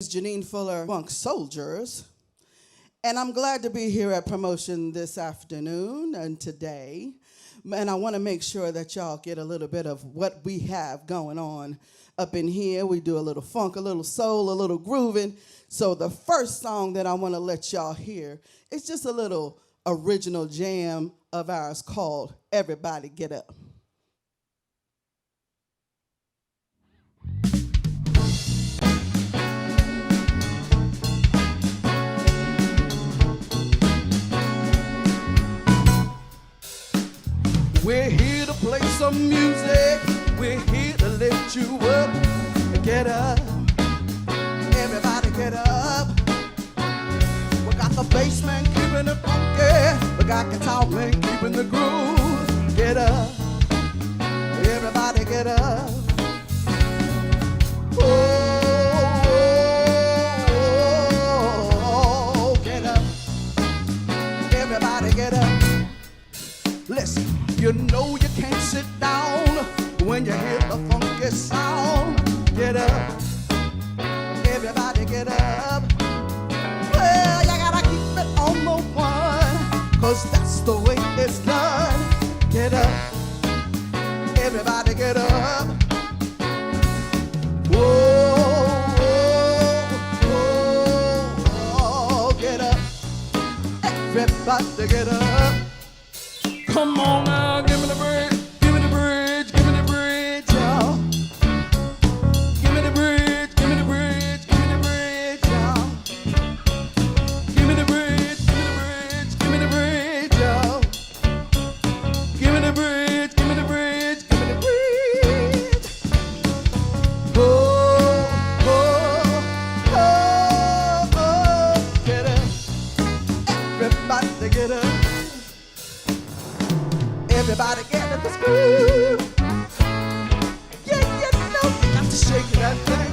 Janine Fuller, Funk Soldiers, and I'm glad to be here at Promotion this afternoon and today. And I want to make sure that y'all get a little bit of what we have going on up in here. We do a little funk, a little soul, a little grooving. So the first song that I want to let y'all hear is just a little original jam of ours called Everybody Get Up. We're here to play some music. We're here to lift you up. Get up. Everybody get up. We got the bass man keeping it funky. We got guitar man keeping the groove. Get up. Everybody get up. Oh, get up. Everybody get up. Listen. You know you can't sit down when you hear the funky sound. Get up, everybody get up. Well, you gotta keep it on the one, 'cause that's the way it's done. Get up, everybody get up. Whoa, whoa, whoa, get up, everybody get up. Come on now, give me the bridge, give me the bridge, give me the bridge, y'all. Give me the bridge, give me the bridge, give me the bridge, y'all. Give me the bridge, give me the bridge, give me the bridge, y'all. Give me the bridge, give me the bridge, give me the bridge. Oh, oh, oh, oh, get up. Everybody get up. Everybody get in the groove. Yeah, you know you got to shake that thing.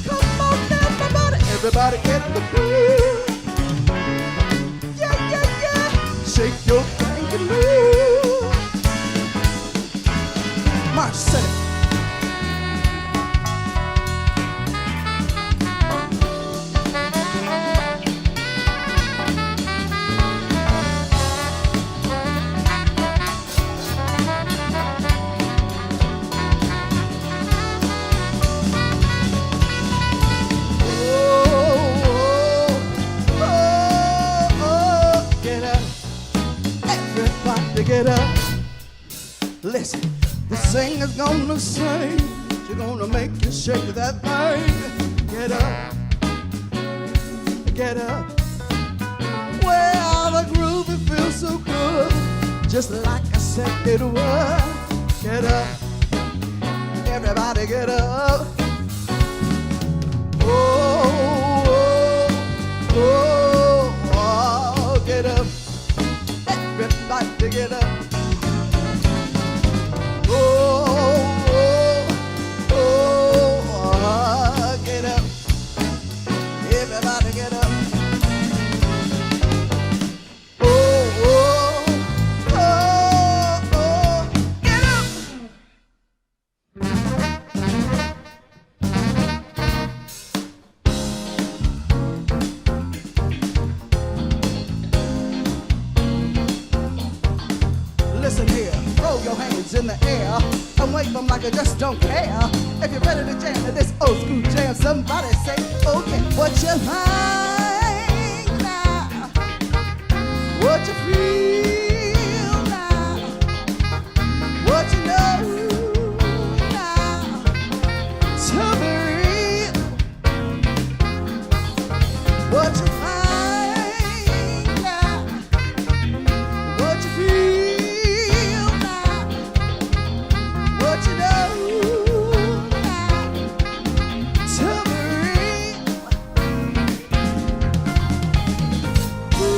Come on, everybody. Everybody get in the groove. Yeah, yeah, yeah. Shake your thing and move. March, set it. Get up. Listen, the singer's gonna sing. She's gonna make you shake that thing. Get up. Get up. Well, the groove, it feels so good. Just like I said it would. Get up. Everybody get up. Oh, oh, oh, oh, get up. Everybody get up. Oh, oh, oh, get up. Everybody get up. Oh, oh, oh, oh, get up. Listen here, throw your hands in the air and wave them like you just don't care. If you're ready to jam to this old school jam, somebody say, okay, what you think now? What you feel now? What you know now? Tell me real. What you think now? What you feel? Ooh.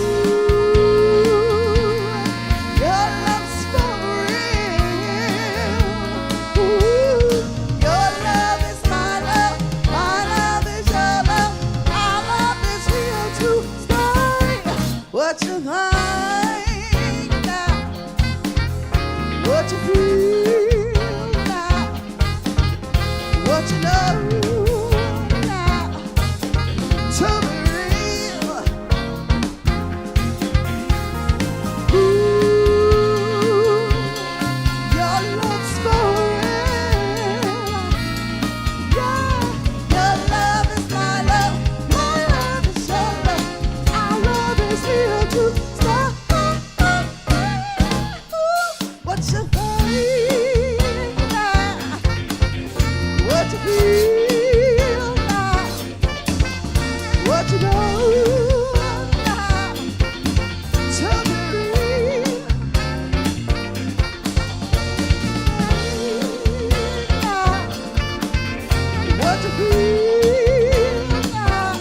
you feel now?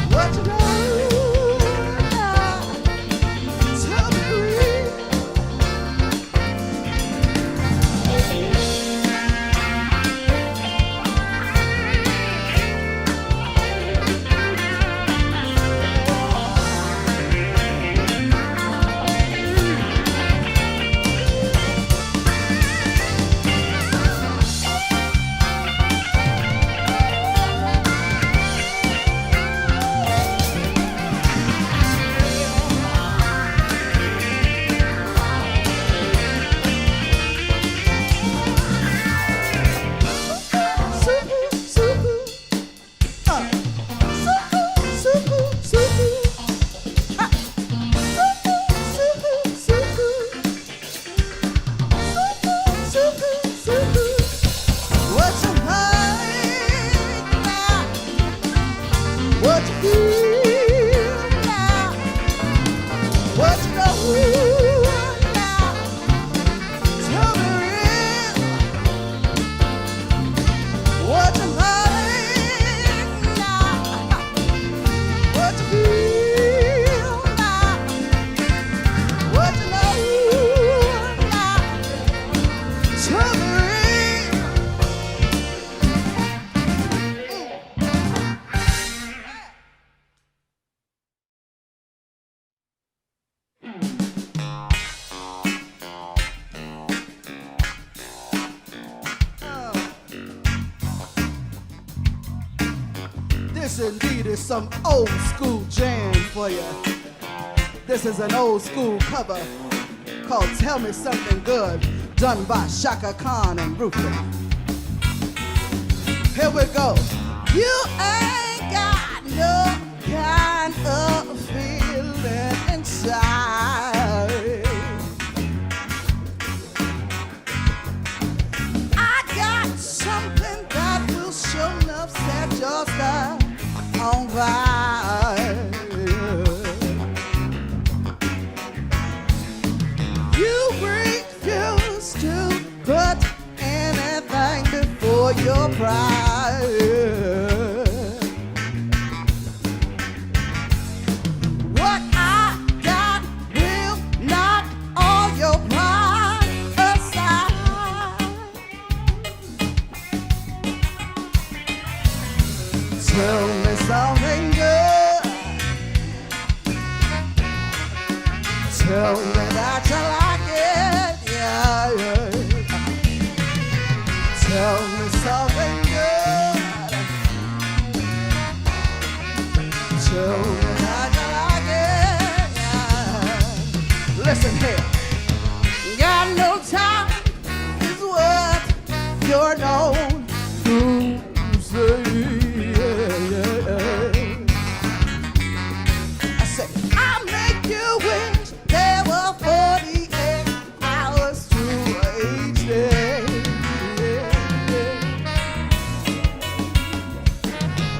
What you know now? Tell me real. This indeed is some old school jam for you. This is an old school cover called Tell Me Something Good, done by Shaka Khan and Rufus. Here we go. You ain't got no kind of feeling inside. I got something that will show enough set your style on fire. You refuse to put anything before your pride. What I got will knock all your pride aside. Tell me something good. Tell me that you like it, yeah, yeah. Tell me something good. Tell me that you like it, yeah. Listen here. Got no time is what you're known to say. I say, I make you wish there were 48 hours to each day.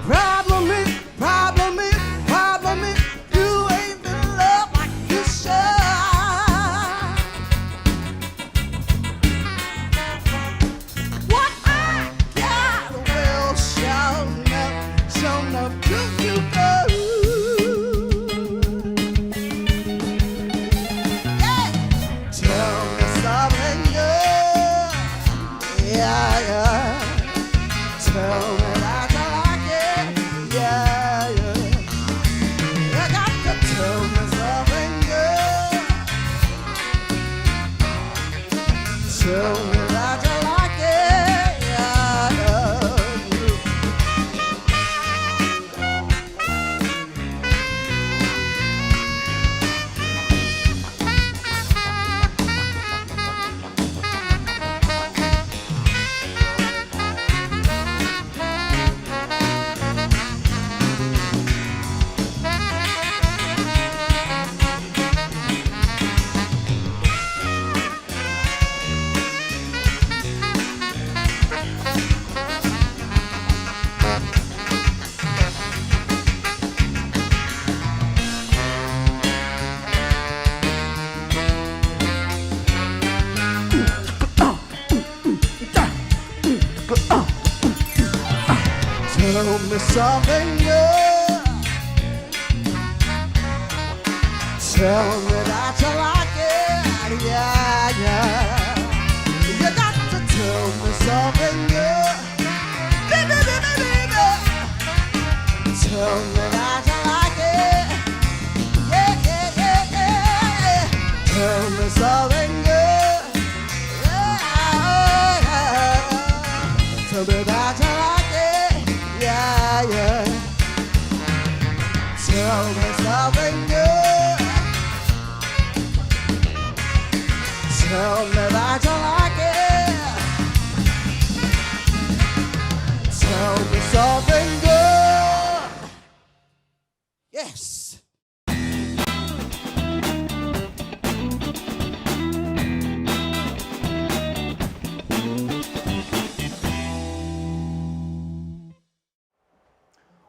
Problem is, you ain't been loved like you should. What I got will show enough to you go. Yeah. Tell me something good. Yeah, yeah. Tell me that you like it. Yeah, yeah. You got to tell me something good. Tell me that you like it. Yeah, yeah. Tell me something good. Tell me that you like it, yeah, yeah. You got to tell me something good. Tell me that you like it, yeah, yeah, yeah, yeah. Tell me something good, yeah, yeah. Tell me that you like it, yeah, yeah. Tell me something good. Tell me that you like it. Tell me something good. Yes.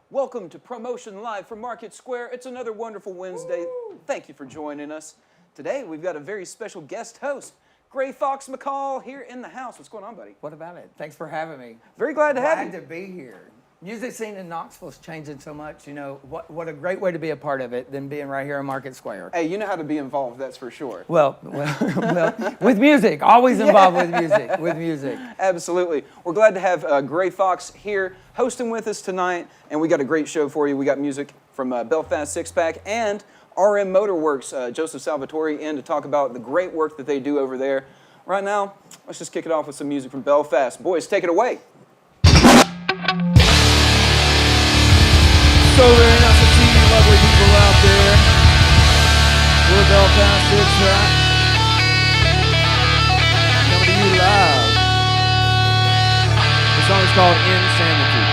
Welcome to Promotion Live from Market Square. It's another wonderful Wednesday. Woo! Thank you for joining us. Today, we've got a very special guest host, Gray Fox McCall, here in the house. What's going on, buddy? What about it? Thanks for having me. Very glad to have you. Glad to be here. Music scene in Knoxville's changing so much. You know, what a great way to be a part of it than being right here in Market Square. Hey, you know how to be involved, that's for sure. Well, with music. Always involved with music. Absolutely. We're glad to have Gray Fox here hosting with us tonight, and we got a great show for you. We got music from Belfast Six Pack and RM Motorworks, Joseph Salvatore, in to talk about the great work that they do over there. Right now, let's just kick it off with some music from Belfast. Boys, take it away. So very nice to see you lovely people out there. We're Belfast Six Pack. Coming to you live. The song is called Insanity.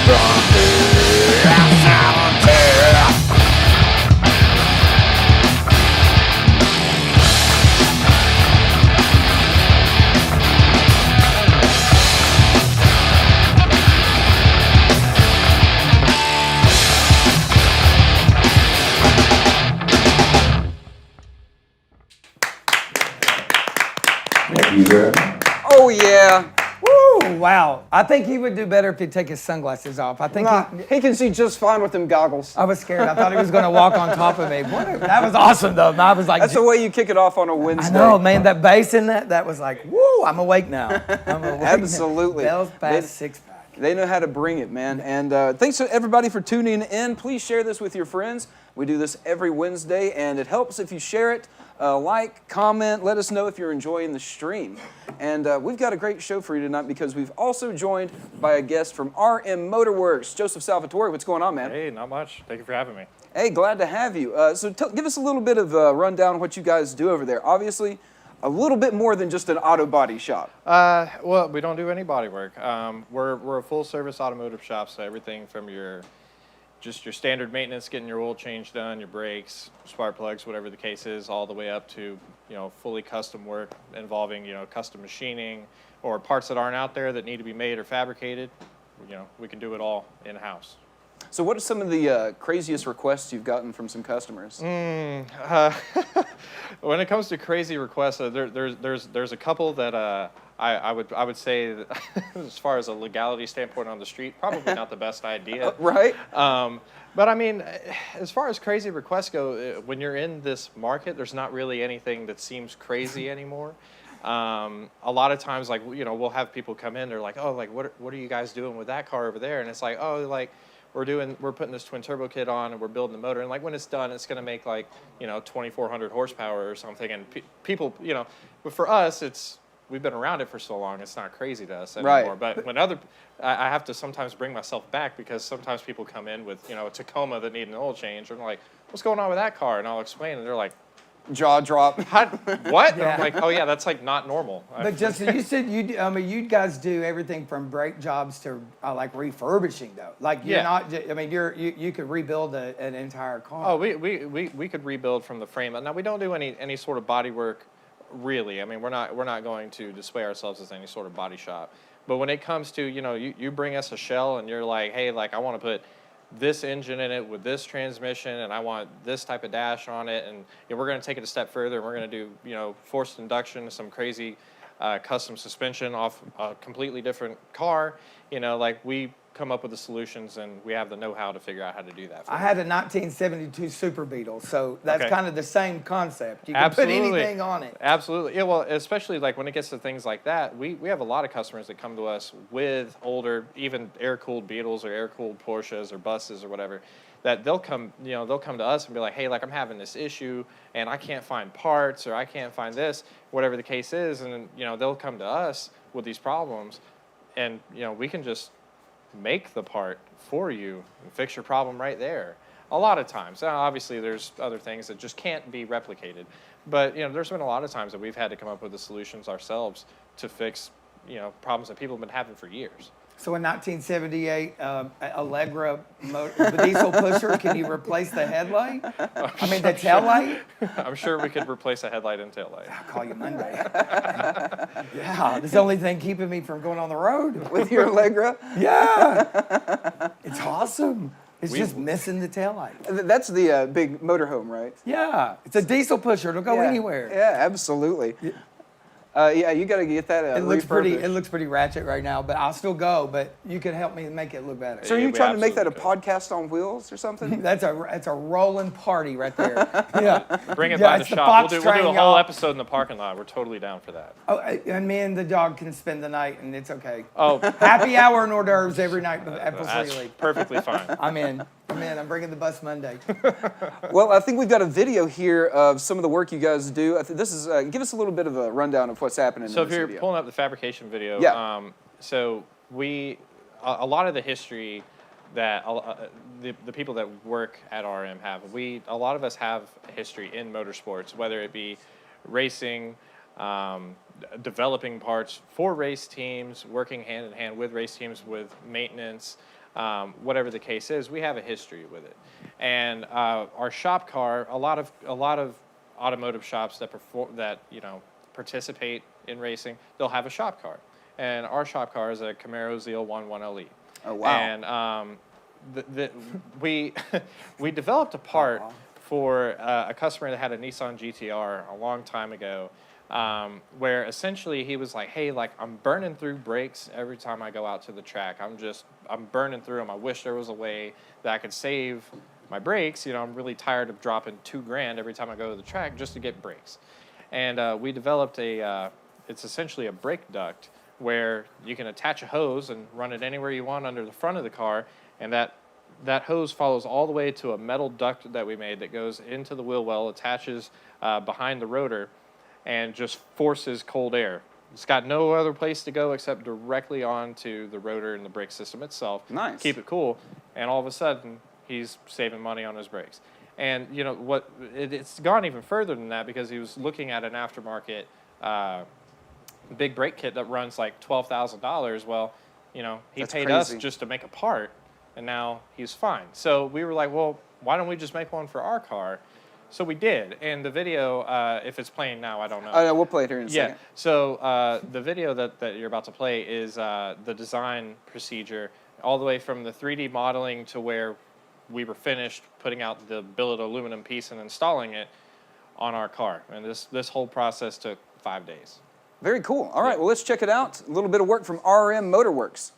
Thank you very much. Oh yeah. Woo! Wow. I think he would do better if he'd take his sunglasses off. I think Nah, he can see just fine with them goggles. I was scared. I thought he was going to walk on top of me. That was awesome, though. I was like, That's the way you kick it off on a Wednesday. I know, man. That bass in that was like, woo! I'm awake now. I'm awake now. Absolutely. Bell's Fast Six Pack. They know how to bring it, man. And thanks to everybody for tuning in. Please share this with your friends. We do this every Wednesday, and it helps if you share it. Like, comment, let us know if you're enjoying the stream. And we've got a great show for you tonight because we've also joined by a guest from RM Motorworks, Joseph Salvatore. What's going on, man? Hey, not much. Thank you for having me. Hey, glad to have you. So give us a little bit of a rundown of what you guys do over there. Obviously, a little bit more than just an auto body shop. Well, we don't do any body work. We're a full-service automotive shop, so everything from your standard maintenance, getting your oil change done, your brakes, spark plugs, whatever the case is, all the way up to fully custom work involving custom machining or parts that aren't out there that need to be made or fabricated. We can do it all in-house. So what are some of the craziest requests you've gotten from some customers? When it comes to crazy requests, there's a couple that I would say that as far as a legality standpoint on the street, probably not the best idea. Right? But I mean, as far as crazy requests go, when you're in this market, there's not really anything that seems crazy anymore. A lot of times, like, we'll have people come in, they're like, oh, like, what are you guys doing with that car over there? And it's like, oh, like, we're putting this twin turbo kit on and we're building the motor, and like when it's done, it's going to make like 2,400 horsepower or something. And people, but for us, we've been around it for so long, it's not crazy to us anymore. Right. But when I have to sometimes bring myself back because sometimes people come in with a Tacoma that need an oil change, and I'm like, what's going on with that car? And I'll explain, and they're like, Jaw drop. what? And I'm like, oh yeah, that's like not normal. But Justin, you said you guys do everything from brake jobs to like refurbishing though. Like you're not. I mean, you could rebuild an entire car. Oh, we could rebuild from the frame. Now we don't do any sort of body work, really. I mean, we're not going to display ourselves as any sort of body shop. But when it comes to you bring us a shell and you're like, hey, like I want to put this engine in it with this transmission, and I want this type of dash on it, and we're going to take it a step further, and we're going to do forced induction, some crazy custom suspension off a completely different car. Like we come up with the solutions, and we have the know-how to figure out how to do that. I had a 1972 Super Beetle, so that's kind of the same concept. You can Absolutely. put anything on it. Absolutely. Yeah, well, especially like when it gets to things like that, we have a lot of customers that come to us with older, even air-cooled Beetles or air-cooled Porsches or buses or whatever, that they'll come to us and be like, hey, like I'm having this issue and I can't find parts or I can't find this, whatever the case is, and they'll come to us with these problems, and we can just make the part for you and fix your problem right there. A lot of times. Now, obviously, there's other things that just can't be replicated. But, there's been a lot of times that we've had to come up with the solutions ourselves to fix, problems that people have been having for years. So in 1978, Allegra, the diesel pusher, can you replace the headlight? I mean, the tail light? I'm sure we could replace a headlight and tail light. I'll call you Monday. Yeah, that's the only thing keeping me from going on the road. With your Allegra? Yeah. It's awesome. It's just missing the taillight. That's the big motorhome, right? Yeah. It's a diesel pusher. It'll go anywhere. Yeah, absolutely. Yeah, you got to get that. It looks refurbished. pretty. It looks pretty ratchet right now, but I'll still go. But you could help me make it look better. So are you we trying to make that a absolutely podcast on wheels or something? That's a rolling party right there. Yeah. Bring it Yeah, by the it's the shop. Fox We'll do a train, whole y'all. episode in the parking lot. We're totally down for that. Oh, and me and the dog can spend the night, and it's okay. Oh, Happy hour and hors d'oeuvres every night at that's Freely. perfectly fine. I'm in. I'm bringing the bus Monday. Well, I think we've got a video here of some of the work you guys do. This is give us a little bit of a rundown of what's happening So in if this you're video. pulling up the fabrication video, Yeah. So a lot of the history that the people that work at RM have, a lot of us have a history in motorsports, whether it be racing, developing parts for race teams, working hand in hand with race teams with maintenance, whatever the case is. We have a history with it, and our shop car. A lot of automotive shops that participate in racing, they'll have a shop car, and our shop car is a Camaro ZL1 1LE. Oh wow! And we we developed a part for a customer that had a Nissan GTR a long time ago, where essentially he was like, hey, like I'm burning through brakes every time I go out to the track. I'm burning through them. I wish there was a way that I could save my brakes. I'm really tired of dropping $2,000 every time I go to the track just to get brakes. And we developed it's essentially a brake duct where you can attach a hose and run it anywhere you want under the front of the car, and that hose follows all the way to a metal duct that we made that goes into the wheel well, attaches behind the rotor, and just forces cold air. It's got no other place to go except directly onto the rotor and the brake system itself. Nice. Keep it cool, and all of a sudden, he's saving money on his brakes. And it's gone even further than that, because he was looking at an aftermarket big brake kit that runs like $12,000. Well, he That's paid crazy. us just to make a part, and now he's fine. So we were like, well, why don't we just make one for our car? So we did, and the video, if it's playing now, I don't know. Oh, yeah, we'll play it here in a Yeah, second. so the video that you're about to play is the design procedure, all the way from the 3D modeling to where we were finished putting out the billet aluminum piece and installing it on our car. And this whole process took 5 days. Very cool. All right, well, let's check it out. A little bit of work from RM Motorworks.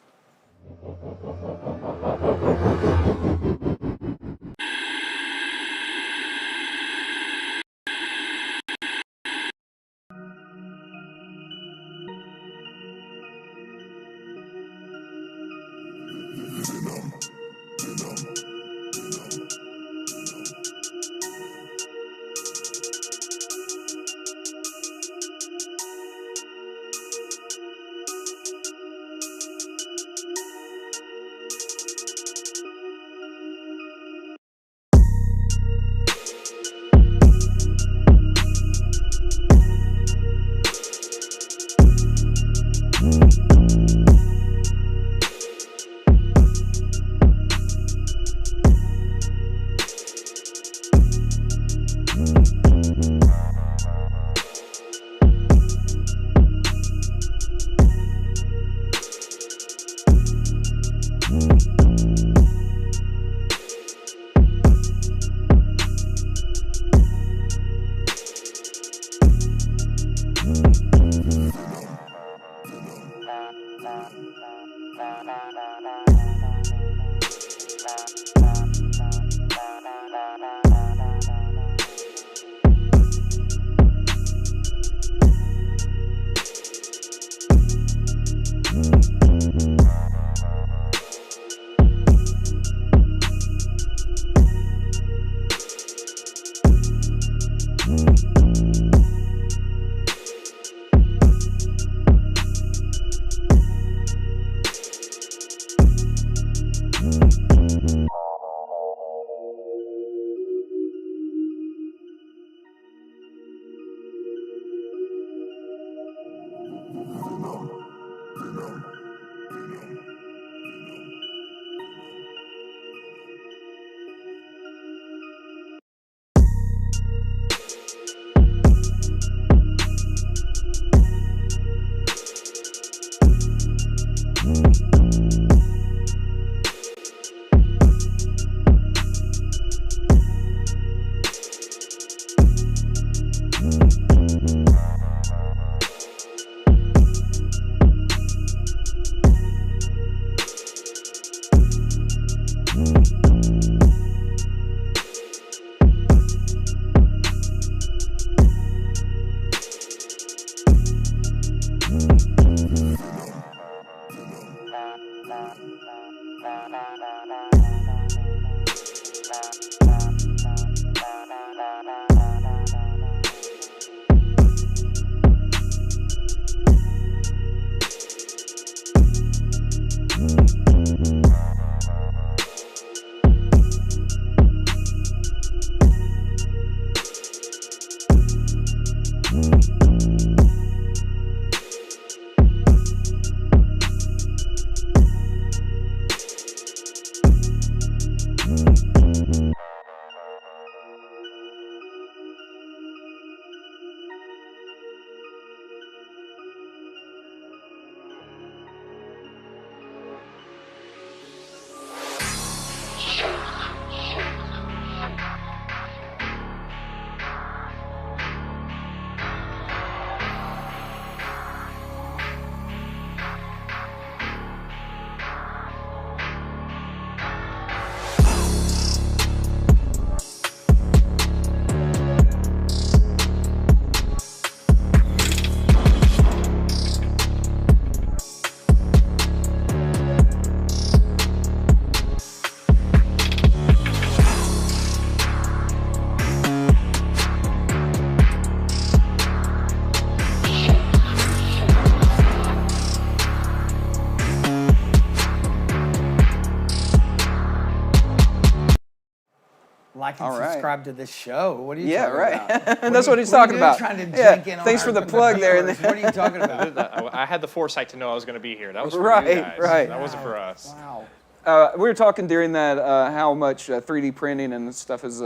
Like and All right. subscribe to this show. What are you Yeah, talking right. about? That's what he's What are talking you doing about. Trying to Yeah, drink in on thanks for the plug there. viewers? What are you talking about? I had the foresight to know I was going to be here. That was for Right, you guys. right. That wasn't for us. Wow. We were talking during that how much 3D printing and stuff has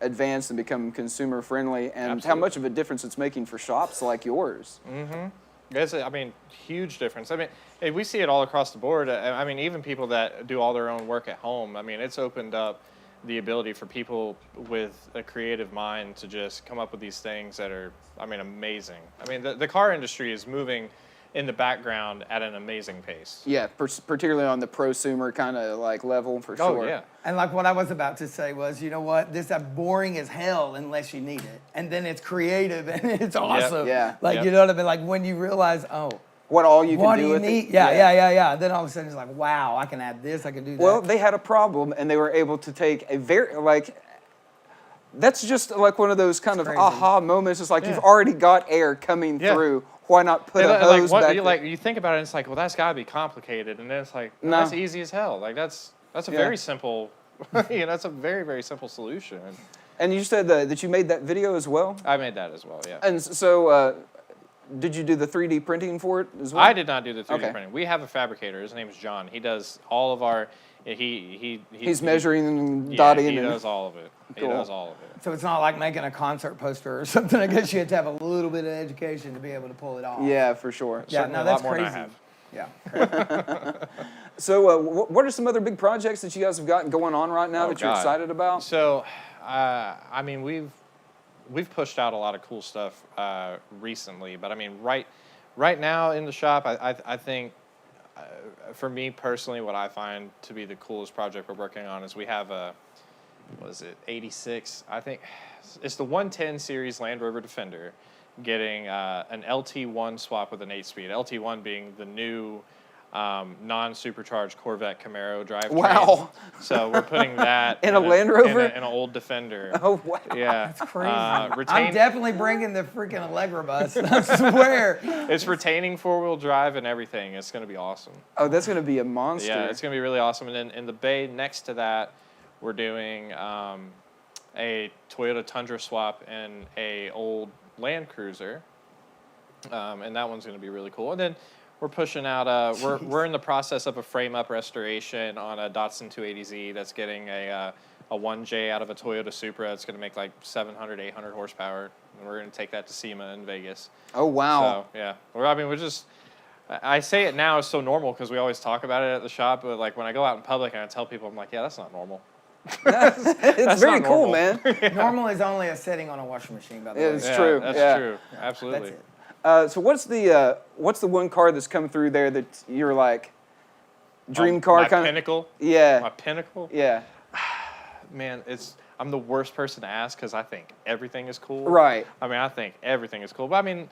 advanced and become consumer friendly, and how Absolutely. much of a difference it's making for shops like yours. It's, I mean, huge difference. I mean, we see it all across the board. I mean, even people that do all their own work at home. I mean, it's opened up the ability for people with a creative mind to just come up with these things that are, I mean, amazing. I mean, the car industry is moving in the background at an amazing pace. Yeah, particularly on the prosumer kind of like level for sure. Oh, yeah. And like what I was about to say was, you know what? This is boring as hell unless you need it, and then it's creative and it's awesome. Yeah. Like Yep. you know what I mean? Like when you realize, oh, What all you what can do do you with need? it. Yeah. Then all of a sudden it's like, wow, I can add this, I can do that. Well, they had a problem, and they were able to take a very that's just like one of those kind of crazy. aha moments. It's like Yeah. you've already got air coming Yeah. through. Why not put a And, hose back you, there? you think about it, and it's like, well, that's got to be complicated, and then it's like, No. that's easy as hell. Like that's a Yeah. very simple, that's a very, very simple solution. And you said that you made that video as well. I made that as well, yeah. And so, did you do the 3D printing for it as well? I did not do the 3D Okay. printing. We have a fabricator. His name is John. He does all of our. He's measuring and Yeah, dotting. he and, does all of it. He Cool. does all of it. So it's not like making a concert poster or something. I guess you have to have a little bit of education to be able to pull it off. Yeah, for sure. Yeah, Certainly no, a that's lot more than I crazy. have. Yeah. So, what are some other big projects that you guys have got going on right now Oh, that you're God. excited about? So, I mean, we've pushed out a lot of cool stuff recently, but I mean, right now in the shop, I think. For me personally, what I find to be the coolest project we're working on is we have a, what is it, 86? I think it's the 110 series Land Rover Defender getting an LT1 swap with an 8-speed. LT1 being the new non-supercharged Corvette Camaro drivetrain. Wow. So we're putting that In a Land Rover? in an old Defender. Oh wow! Yeah. That's crazy. Retain- I'm definitely bringing the freaking Allegra bus. I swear. It's retaining 4-wheel drive and everything. It's going to be awesome. Oh, that's gonna be a monster. Yeah, it's going to be really awesome. And then in the bay next to that, we're doing a Toyota Tundra swap and a old Land Cruiser. And that one's going to be really cool. And then we're pushing out, we're in the process of a frame-up restoration on a Datsun 280Z that's getting a 1J out of a Toyota Supra. It's going to make like 700, 800 horsepower. And we're going to take that to SEMA in Vegas. Oh wow! So, yeah. I mean, we're just, I say it now, it's so normal because we always talk about it at the shop, but like when I go out in public and I tell people, I'm like, yeah, that's not normal. It's very not cool, normal. man. Normal is only a setting on a washing machine, by the way. It's true, That's yeah. true. Absolutely. That's it. So what's the one car that's come through there that you're like dream car Oh, My kind of? pinnacle. Yeah, My pinnacle. yeah. Man, I'm the worst person to ask because I think everything is cool. Right. I mean, I think everything is cool. But I mean,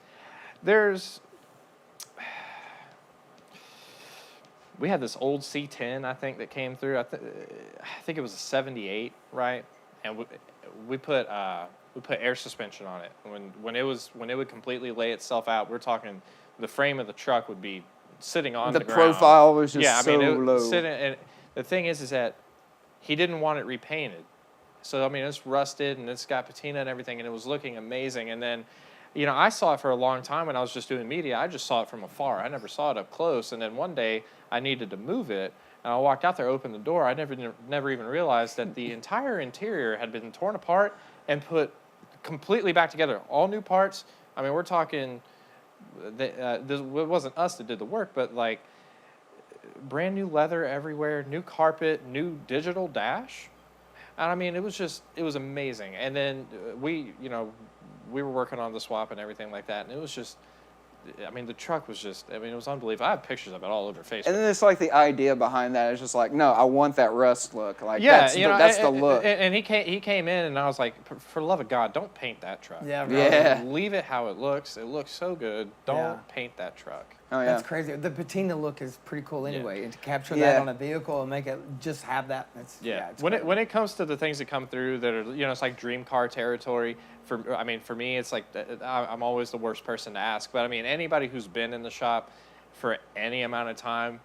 we had this old C10, I think, that came through. I think it was a 78, right? And we put air suspension on it. When it would completely lay itself out, we're talking the frame of the truck would be sitting on the The ground. profile was just yeah, I so mean, it low. sitting, and the thing is that he didn't want it repainted. So I mean, it's rusted and it's got patina and everything, and it was looking amazing. And then, you know, I saw it for a long time when I was just doing media. I just saw it from afar. I never saw it up close. And then one day I needed to move it, and I walked out there, opened the door. I never even realized that the entire interior had been torn apart and put completely back together. All new parts. I mean, we're talking. It wasn't us that did the work, but like brand new leather everywhere, new carpet, new digital dash. And I mean, it was amazing. And then we were working on the swap and everything like that. And it was just, I mean, the truck was just, I mean, it was unbelievable. I have pictures of it all over Facebook. And then it's like the idea behind that is just like, no, I want that rust look. Like yeah, that's the look. And he came in, and I was like, for the love of God, don't paint that truck. Yeah, right. Yeah. Leave it how it looks. It looks so good. Don't Yeah. paint that truck. Oh yeah. That's crazy. The patina look is pretty cool anyway. And to capture Yeah. that on a vehicle and make it just have that, it's it's when great. when it comes to the things that come through that are, it's like dream car territory. For me, it's like I'm always the worst person to ask. But I mean, anybody who's been in the shop for any amount of time,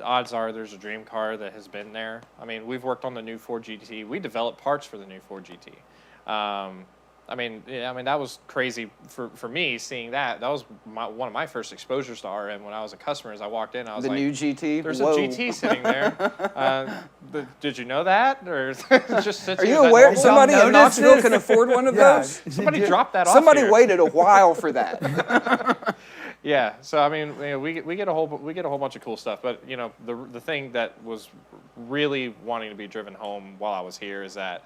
odds are there's a dream car that has been there. I mean, we've worked on the new Ford GT. We developed parts for the new Ford GT. That was crazy for me seeing that. That was one of my first exposures to RM when I was a customer. As I walked in, I was The like, new GT? There's Whoa. a GT sitting there. Did you know that? Or it just sits Are here? you Is that aware normal? somebody in notice Knoxville this? can afford one of Yeah. those? Somebody dropped that off Somebody here. waited a while for that. Yeah, so I mean, we get a whole bunch of cool stuff, but the thing that was really wanting to be driven home while I was here is that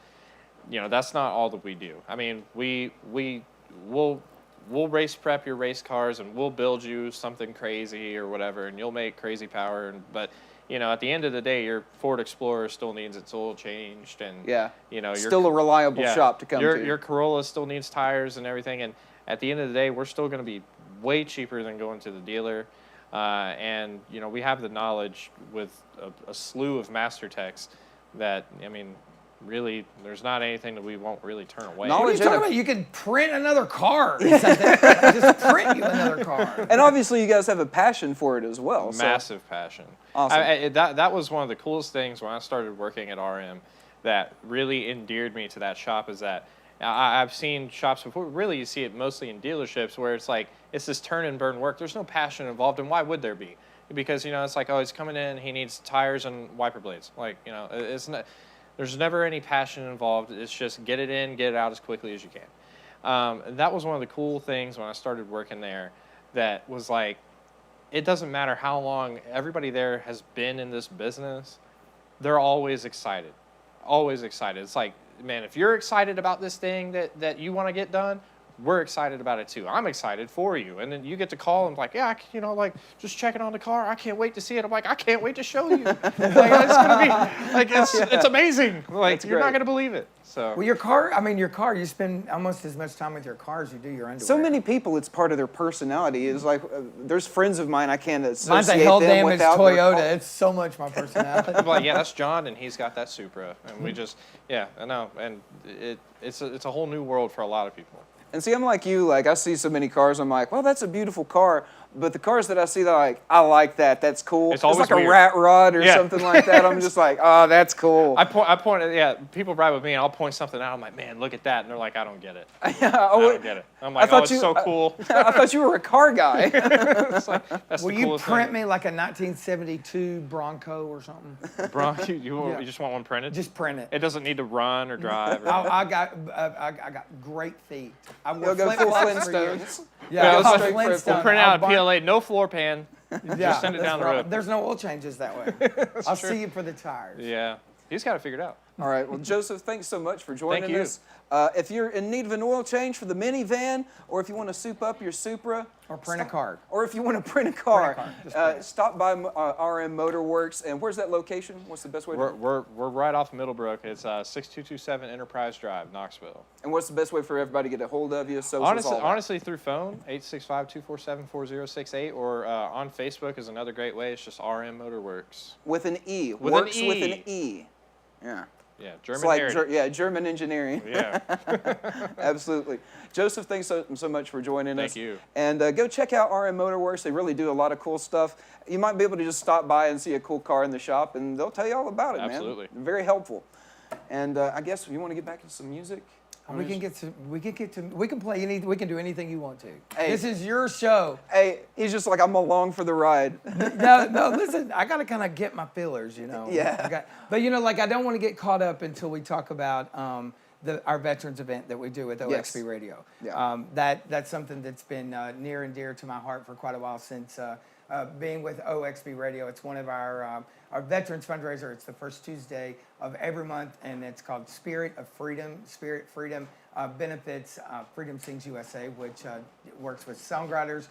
that's not all that we do. I mean, we'll race prep your race cars and we'll build you something crazy or whatever, and you'll make crazy power. But at the end of the day, your Ford Explorer still needs its oil changed, and Yeah. your Still a reliable shop to come to. Your Corolla still needs tires and everything, and at the end of the day, we're still going to be way cheaper than going to the dealer. And we have the knowledge with a slew of master techs that, I mean, really, there's not anything that we won't really turn away. What are you Knowledge talking and a- about? You could print another car. Or something. Just print you another car. And obviously, you guys have a passion for it as well. so- Massive passion. Awesome. That was one of the coolest things when I started working at RM that really endeared me to that shop, is that I've seen shops before. Really, you see it mostly in dealerships where it's like it's this turn and burn work. There's no passion involved, and why would there be? Because it's like, oh, he's coming in, he needs tires and wiper blades. Like it's not. There's never any passion involved. It's just get it in, get it out as quickly as you can. And that was one of the cool things when I started working there. That was like, it doesn't matter how long everybody there has been in this business. They're always excited. Always excited. It's like, man, if you're excited about this thing that you want to get done, we're excited about it too. I'm excited for you. And then you get to call and like, yeah, just checking on the car. I can't wait to see it. I'm like, I can't wait to show you. Like, it's gonna be like it's amazing. Like That's you're not great. gonna believe it. So Well, your car, you spend almost as much time with your car as you do your underwear. So many people, it's part of their personality. It's like, there's friends of mine I can't associate Mine's a hell them damaged without their Toyota. car. It's so much my personality. I'm like, yeah, that's John, and he's got that Supra, and we just, I know, and it's a whole new world for a lot of people. And see, I'm like you. Like, I see so many cars. I'm like, well, that's a beautiful car. But the cars that I see, they're like, I like that. That's cool. It's always like a weird. rat rod or Yeah. something like that. I'm just like, oh, that's cool. I point, people ride with me, and I'll point something out. I'm like, man, look at that, and they're like, I don't get it. I don't get it. I'm like, thought oh, it's you- so cool. I thought you were a car guy. It's like, that's Will the you coolest print thing. me like a 1972 Bronco or something? Bro, you Yeah. just want one printed? Just print it. It doesn't need to run or drive. Or I got great feet. I You'll wore go full flip-flops for years. Flintstones. Yeah, Go I'll straight for it. Flintstone. We'll print I'll out a buy- PLA, no floor pan. Yeah, send it that's down the right. road. There's no oil changes that way. I'll true. see you for the tires. Yeah, he's got it figured out. All right. Well, Joseph, thanks so much for joining Thank you. us. If you're in need of an oil change for the minivan, or if you want to soup up your Supra, Or print a card. or if you want to print a car, Just print it. stop by RM Motorworks. And where's that location? What's the best way? We're right off Middlebrook. It's 6227 Enterprise Drive, Knoxville. And what's the best way for everybody to get a hold of you? Socials, all that? Honestly, through phone, 865-247-4068, or on Facebook is another great way. It's just RM Motorworks. With an E. With an Works with an E. E. Yeah. Yeah, It's German like heritage. German engineering. Yeah. Absolutely. Joseph, thanks so much for joining us. Thank you. And go check out RM Motorworks. They really do a lot of cool stuff. You might be able to just stop by and see a cool car in the shop, and they'll tell you all about it, Absolutely. man. Very helpful. And I guess you want to get back to some music? We can play we can do anything you want to. Hey. This is your show. Hey, he's just like, I'm along for the ride. No, listen, I got to kind of get my fillers, Yeah. But I don't want to get caught up until we talk about our veterans event that we do with OXB Radio. Yeah. That's something that's been near and dear to my heart for quite a while since being with OXB Radio. It's one of our veterans fundraiser. It's the first Tuesday of every month, and it's called Spirit of Freedom. Spirit Freedom benefits Freedom Sings USA, which works with songwriters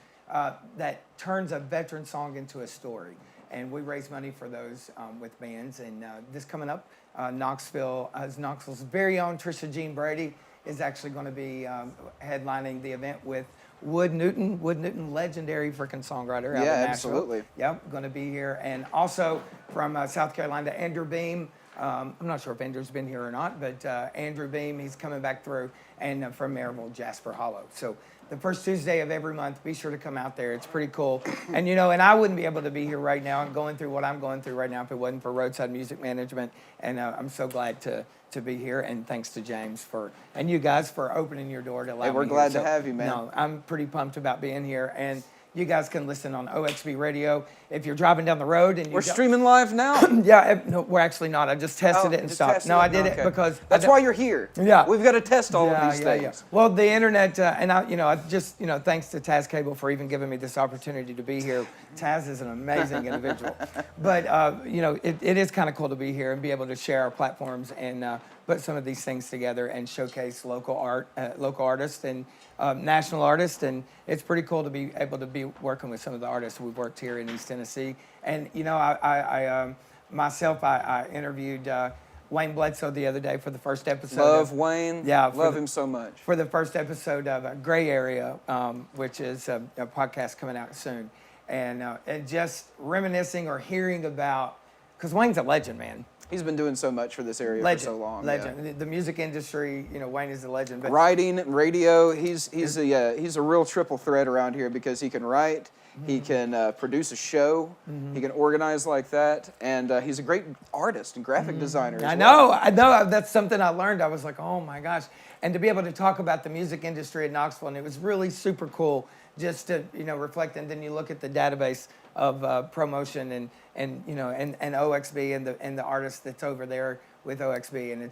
that turns a veteran song into a story. And we raise money for those with bands. And this coming up, Knoxville's very own Trisha Jean Brady is actually going to be headlining the event with Wood Newton. Wood Newton, legendary freaking songwriter out of Yeah, Nashville. absolutely. Yep, going to be here. And also from South Carolina, Andrew Beam, I'm not sure if Andrew's been here or not, but Andrew Beam, he's coming back through, and from Maryville, Jasper Hollow. So the first Tuesday of every month, be sure to come out there. It's pretty cool. And, you know, and I wouldn't be able to be here right now. I'm going through what I'm going through right now if it wasn't for Roadside Music Management. And I'm so glad to be here. And thanks to James and you guys for opening your door to allow me. Hey, we're glad to have you, man. No, I'm pretty pumped about being here. And you guys can listen on OXB Radio if you're driving down the road. And We're streaming live now. Yeah, no, we're actually not. I just tested it and just stopped. tested No, it? I did Okay. it because That's why you're here. Yeah. We've got to test all of these things. Well, the internet, and I just, thanks to Taz Cable for even giving me this opportunity to be here. Taz is an amazing individual. But, it is kind of cool to be here and be able to share our platforms and put some of these things together and showcase local artists and national artists. And it's pretty cool to be able to be working with some of the artists we've worked here in East Tennessee. And, I interviewed Wayne Bledsoe the other day for the first episode. Love Wayne. Yeah, Love him so much. For the first episode of Gray Area, which is a podcast coming out soon. And just reminiscing or hearing about, because Wayne's a legend, man. He's been doing so much for this area Legend, for so long. legend. Yeah. The music industry, Wayne is a legend. But Writing, radio, he's a real triple threat around here because he can write, he can produce a show, he can organize like that, and he's a great artist and graphic designer. I know. That's something I learned. I was like, oh my gosh. And to be able to talk about the music industry in Knoxville, and it was really super cool just to, reflect. And then you look at the database of promotion and OXB and the artist that's over there with OXB, and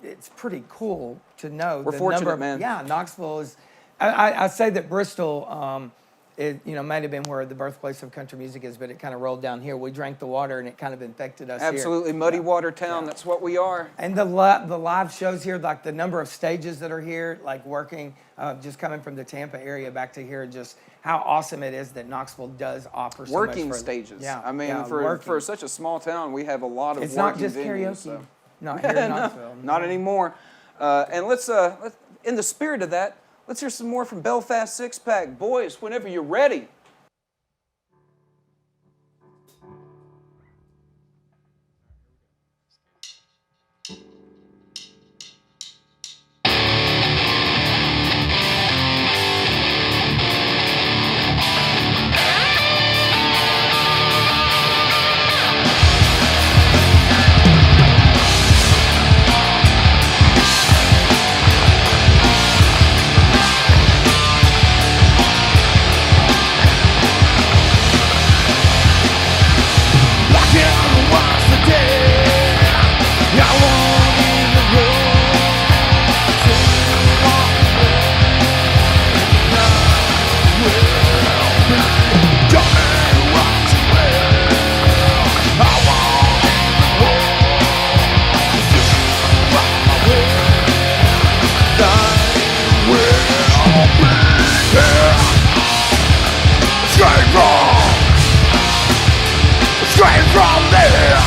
it's pretty cool to know. We're the fortunate, number of, man. Yeah, Knoxville is. I say that Bristol, it might have been where the birthplace of country music is, but it kind of rolled down here. We drank the water, and it kind of infected us. Absolutely, here. Muddy Water Town. That's what we are. And the live shows here, like the number of stages that are here, like working, just coming from the Tampa area back to here, just how awesome it is that Knoxville does offer so Working much for, stages. Yeah, I mean, yeah, for working. such a small town, we have a lot of It's not working just venues, karaoke. so. Not here in Knoxville. Not anymore. And let's, in the spirit of that, let's hear some more from Belfast Six Pack. Boys, whenever you're ready. Straight from there,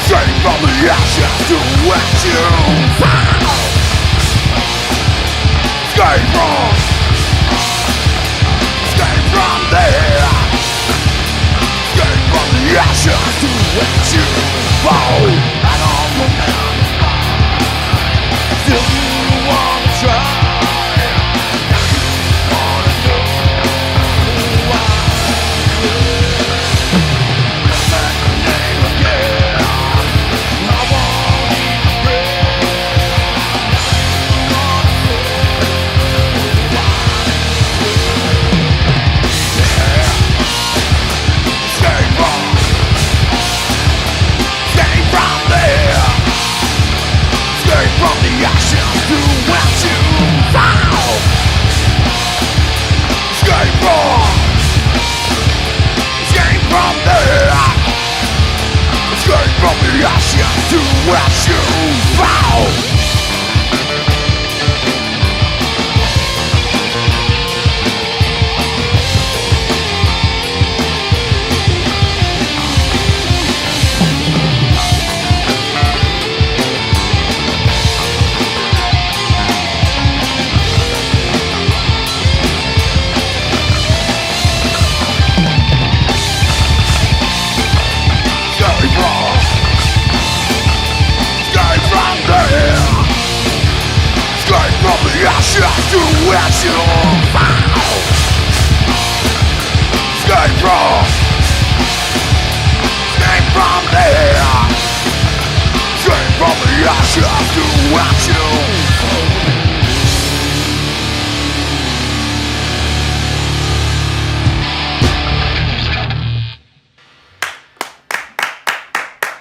straight from the ashes to what you found. Straight from there, straight from the ashes to what you found. I don't remember, still you wanna try.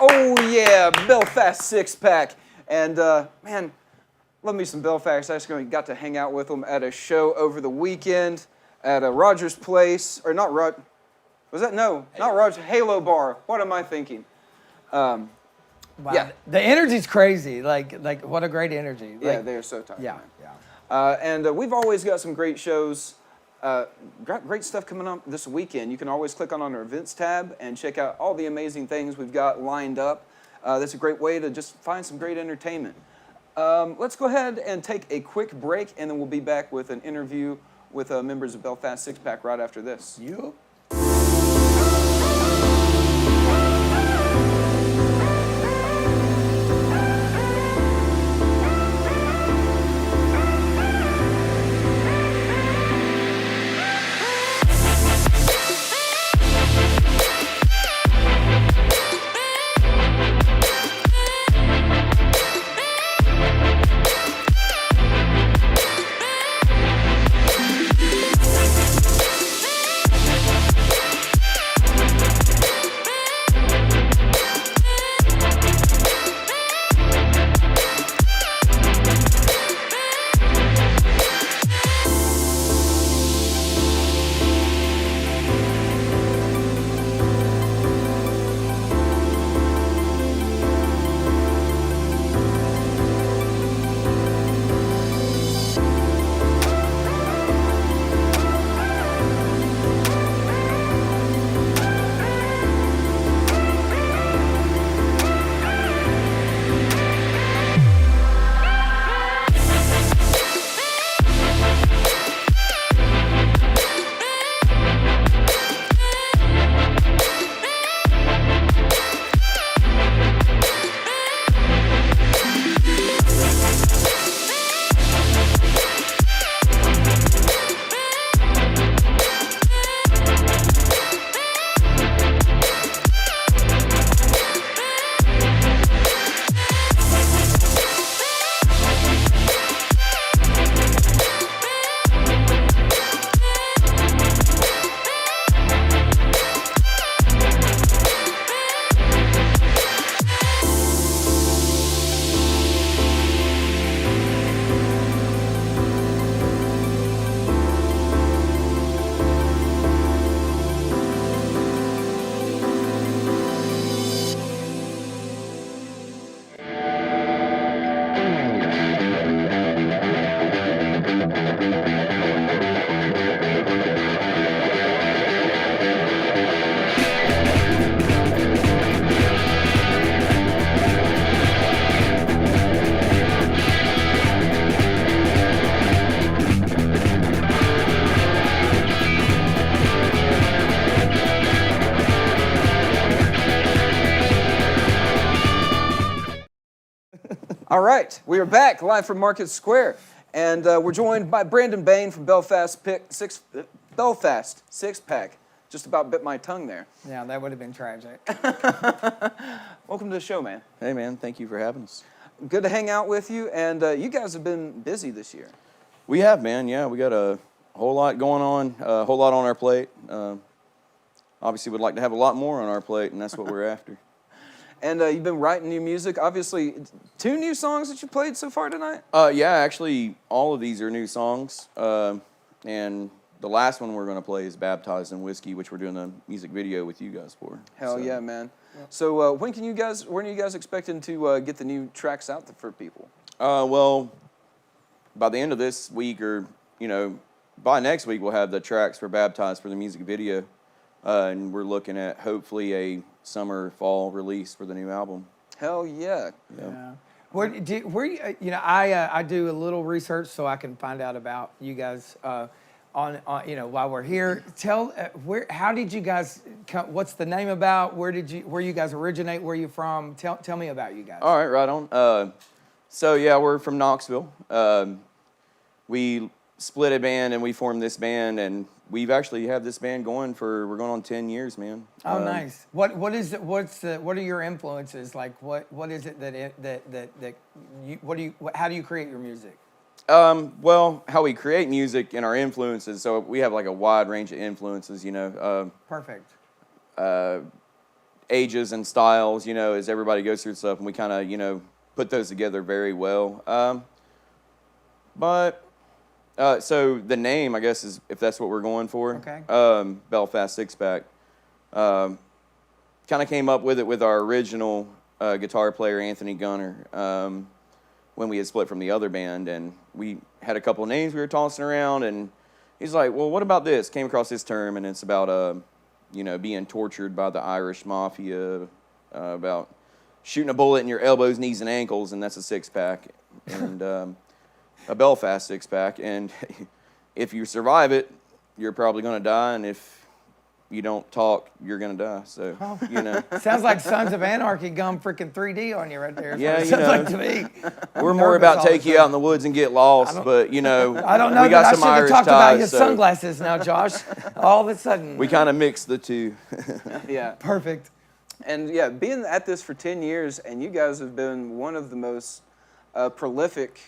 Oh yeah, Belfast Six Pack, and man, love me some Belfast. I actually got to hang out with them at a show over the weekend at a Rogers Place, or not Rod. Was that no? Not Rogers. Halo Bar. What am I thinking? Wow. Yeah. The energy's crazy. Like what a great energy. Yeah, Like, they are so tight. yeah, man. yeah. And we've always got some great shows, great stuff coming up this weekend. You can always click on our events tab and check out all the amazing things we've got lined up. That's a great way to just find some great entertainment. Let's go ahead and take a quick break, and then we'll be back with an interview with members of Belfast Six Pack right after this. You? All right, we are back live from Market Square, and we're joined by Brandon Bain from Belfast Six Pack. Just about bit my tongue there. Yeah, that would have been tragic. Welcome to the show, man. Hey, man, thank you for having us. Good to hang out with you, and you guys have been busy this year. We have, man, yeah. We got a whole lot going on, a whole lot on our plate. Obviously, we'd like to have a lot more on our plate, and that's what we're after. And you've been writing new music. Obviously, 2 new songs that you played so far tonight? Yeah, actually, all of these are new songs. And the last one we're going to play is Baptized in Whiskey, which we're doing a music video with you guys for. Hell yeah, man. So when are you guys expecting to get the new tracks out for people? Well, by the end of this week or, by next week, we'll have the tracks for Baptized for the music video. And we're looking at hopefully a summer, fall release for the new album. Hell yeah. Yeah. I do a little research so I can find out about you guys while we're here. Tell how did you guys come, what's the name about? Where you guys originate? Where you from? Tell me about you guys. All right, right on. So yeah, we're from Knoxville. we split a band and we formed this band, and we've actually had this band we're going on 10 years, man. Oh, nice. What is it? What are your influences? Like, what is it that you, how do you create your music? Well, how we create music and our influences. So we have like a wide range of influences, you know. Perfect. Ages and styles, you know, as everybody goes through stuff, and we kind of, you know, put those together very well. So the name, I guess, is if that's what we're going for. Okay. Belfast Six Pack. Kind of came up with it with our original guitar player, Anthony Gunner, when we had split from the other band, and we had a couple of names we were tossing around, and he's like, well, what about this? Came across this term, and it's about, you know, being tortured by the Irish mafia, about shooting a bullet in your elbows, knees, and ankles, and that's a six-pack, and a Belfast six-pack, and if you survive it, you're probably going to die, and if you don't talk, you're going to die, so, you know. Sounds like Sons of Anarchy gum freaking 3D on you right there. is what Yeah, it you sounds know. like to me. We're more nervous about all the take you time. out in the woods and get lost, but, you know, I don't know, we but got I some should have Irish talked about ties, your so sunglasses now, Josh. All of a sudden. we kind of mix the two. Yeah. Perfect. And yeah, being at this for 10 years, and you guys have been one of the most prolific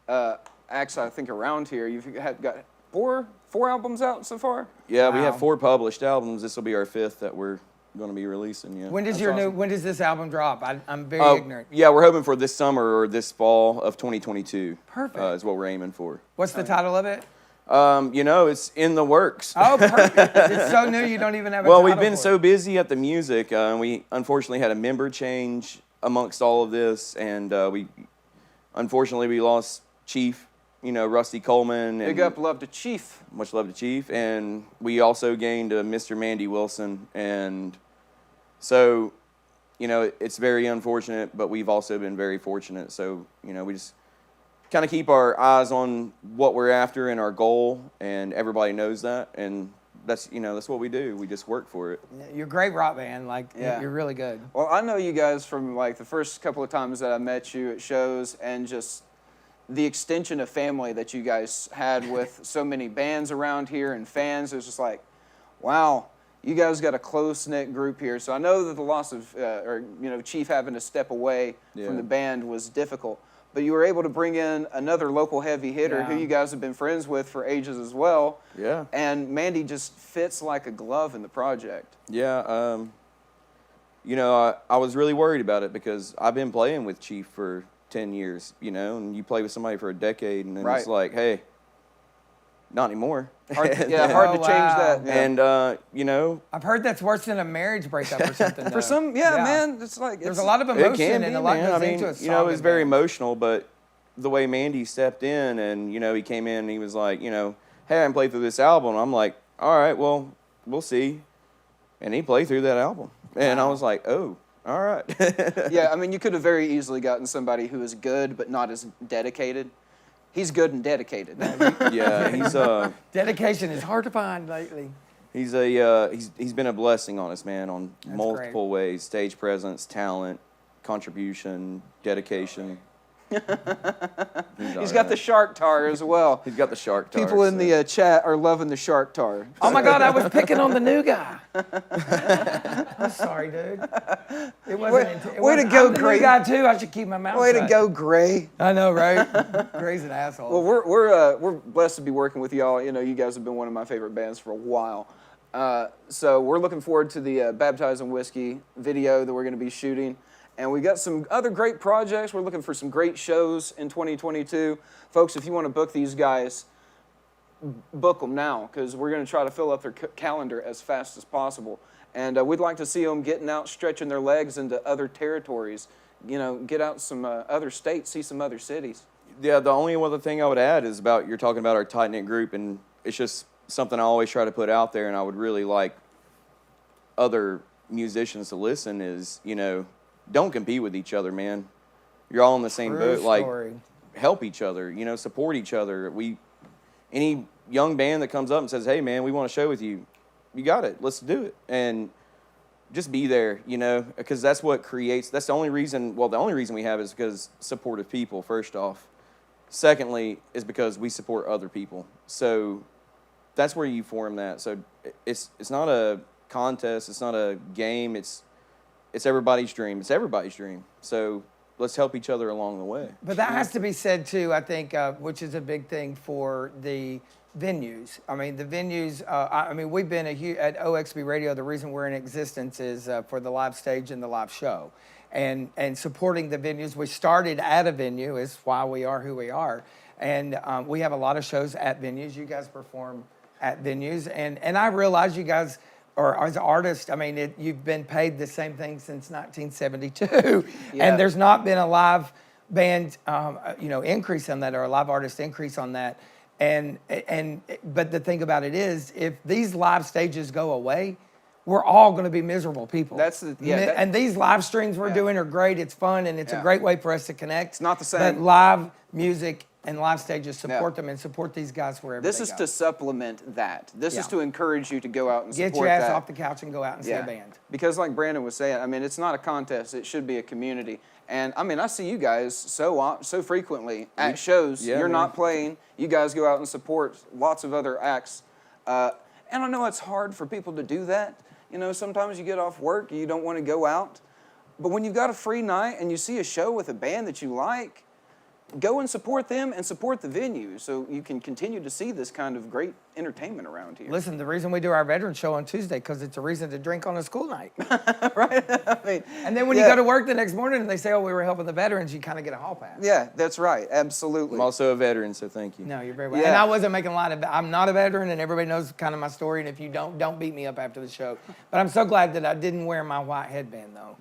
acts, I think, around here. You've got four albums out so far? Yeah, we Wow. have 4 published albums. This will be our 5th that we're going to be releasing. Yeah. When does awesome. when does this album drop? I'm very ignorant. Yeah, we're hoping for this summer or this fall of 2022. Perfect. Is what we're aiming for. What's the title of it? You know, it's in the works. Oh, perfect. It's so new you don't even have a Well, title we've been for so it. busy at the music, and we unfortunately had a member change amongst all of this, and we lost Chief, you know, Rusty Coleman. And Big up love to Chief. much love to Chief, and we also gained Mr. Mandy Wilson, and so, you know, it's very unfortunate, but we've also been very fortunate. So, you know, we just kind of keep our eyes on what we're after and our goal, and everybody knows that, and that's, you know, that's what we do. We just work for it. You're a great rock band. Like, Yeah. you're really good. Well, I know you guys from like the first couple of times that I met you at shows, and just the extension of family that you guys had with so many bands around here and fans. It was just like, wow, you guys got a close-knit group here. So I know that the loss of, or, you know, Chief having to step away Yeah. from the band was difficult. But you were able to bring in another local heavy hitter who Yeah. you guys have been friends with for ages as well. Yeah. And Mandy just fits like a glove in the project. Yeah, you know, I was really worried about it because I've been playing with Chief for 10 years, you know, and you play with somebody for a decade, and then Right. it's like, hey, not anymore. Hard to change wow. that. Yeah. And, you know, I've heard that's worse than a marriage breakup or something. For though. some, yeah, man, it's like There's it's a lot of it emotion can be, and a lot man. goes I mean, into a song. you know, it was and very band. emotional, but the way Mandy stepped in and, you know, he came in and he was like, you know, hey, I haven't played through this album. I'm like, all right, well, we'll see. And he played through that album. And I was like, oh, all right. Yeah, I mean, you could have very easily gotten somebody who is good but not as dedicated. He's good and dedicated. Yeah, Dedication is hard to find lately. he's been a blessing on us, man, on multiple ways: stage presence, talent, contribution, dedication. He's got the shark tar as well. He's got the shark tar. People in so- the chat are loving the shark tar. Oh my God, I was picking on the new guy. I'm sorry, dude. It wasn't. Way to go, I'm the Gray. new guy too. I should keep my mouth Way shut. to go, Gray. I know, right? Gray's an asshole. Well, we're blessed to be working with y'all. You know, you guys have been one of my favorite bands for a while. So we're looking forward to the Baptized in Whiskey video that we're going to be shooting. And we got some other great projects. We're looking for some great shows in 2022. Folks, if you want to book these guys, book them now, because we're going to try to fill up their calendar as fast as possible. And we'd like to see them getting out, stretching their legs into other territories. You know, get out some other states, see some other cities. Yeah, the only other thing I would add is you're talking about our tight-knit group, and it's just something I always try to put out there, and I would really like other musicians to listen is, you know, don't compete with each other, man. You're all in the same True boat. Like, story. help each other, you know, support each other. Any young band that comes up and says, hey, man, we want to show with you, you got it. Let's do it. And just be there, you know, because that's what creates, that's the only reason we have is because supportive people, first off. Secondly, is because we support other people. So that's where you form that. So it's not a contest. It's not a game. It's everybody's dream. It's everybody's dream. So let's help each other along the way. But that has to be said too, I think, which is a big thing for the venues. I mean, the venues, I mean, we've been at OXB Radio, the reason we're in existence is for the live stage and the live show. And supporting the venues. We started at a venue is why we are who we are. And we have a lot of shows at venues. You guys perform at venues. And I realize you guys, or as artists, I mean, you've been paid the same thing since 1972. Yeah. And there's not been a live band, increase on that, or a live artist increase on that. But the thing about it is, if these live stages go away, we're all going to be miserable people. And these live streams we're doing are great. It's fun, and it's a great way for us to connect. It's not the same. But live music and live stages, support them and support these guys wherever This they is go. to supplement that. This is Yeah. to encourage you to go out and Get support your ass that. off the couch and go out and see a band. Because like Brandon was saying, I mean, it's not a contest. It should be a community. And I mean, I see you guys so frequently at shows. Yeah, You're man. not playing. You guys go out and support lots of other acts. And I know it's hard for people to do that. You know, sometimes you get off work, you don't want to go out. But when you've got a free night and you see a show with a band that you like, go and support them and support the venue so you can continue to see this kind of great entertainment around here. Listen, the reason we do our veteran show on Tuesday, because it's a reason to drink on a school night. Right? I mean, And then when you go to work the next morning and they say, oh, we were helping the veterans, you kind of get a hall pass. Yeah, that's right. Absolutely. I'm also a veteran, so thank you. No, you're very well. Yeah. And I wasn't making a lot of. I'm not a veteran, and everybody knows kind of my story. And if you don't beat me up after the show. But I'm so glad that I didn't wear my white headband though.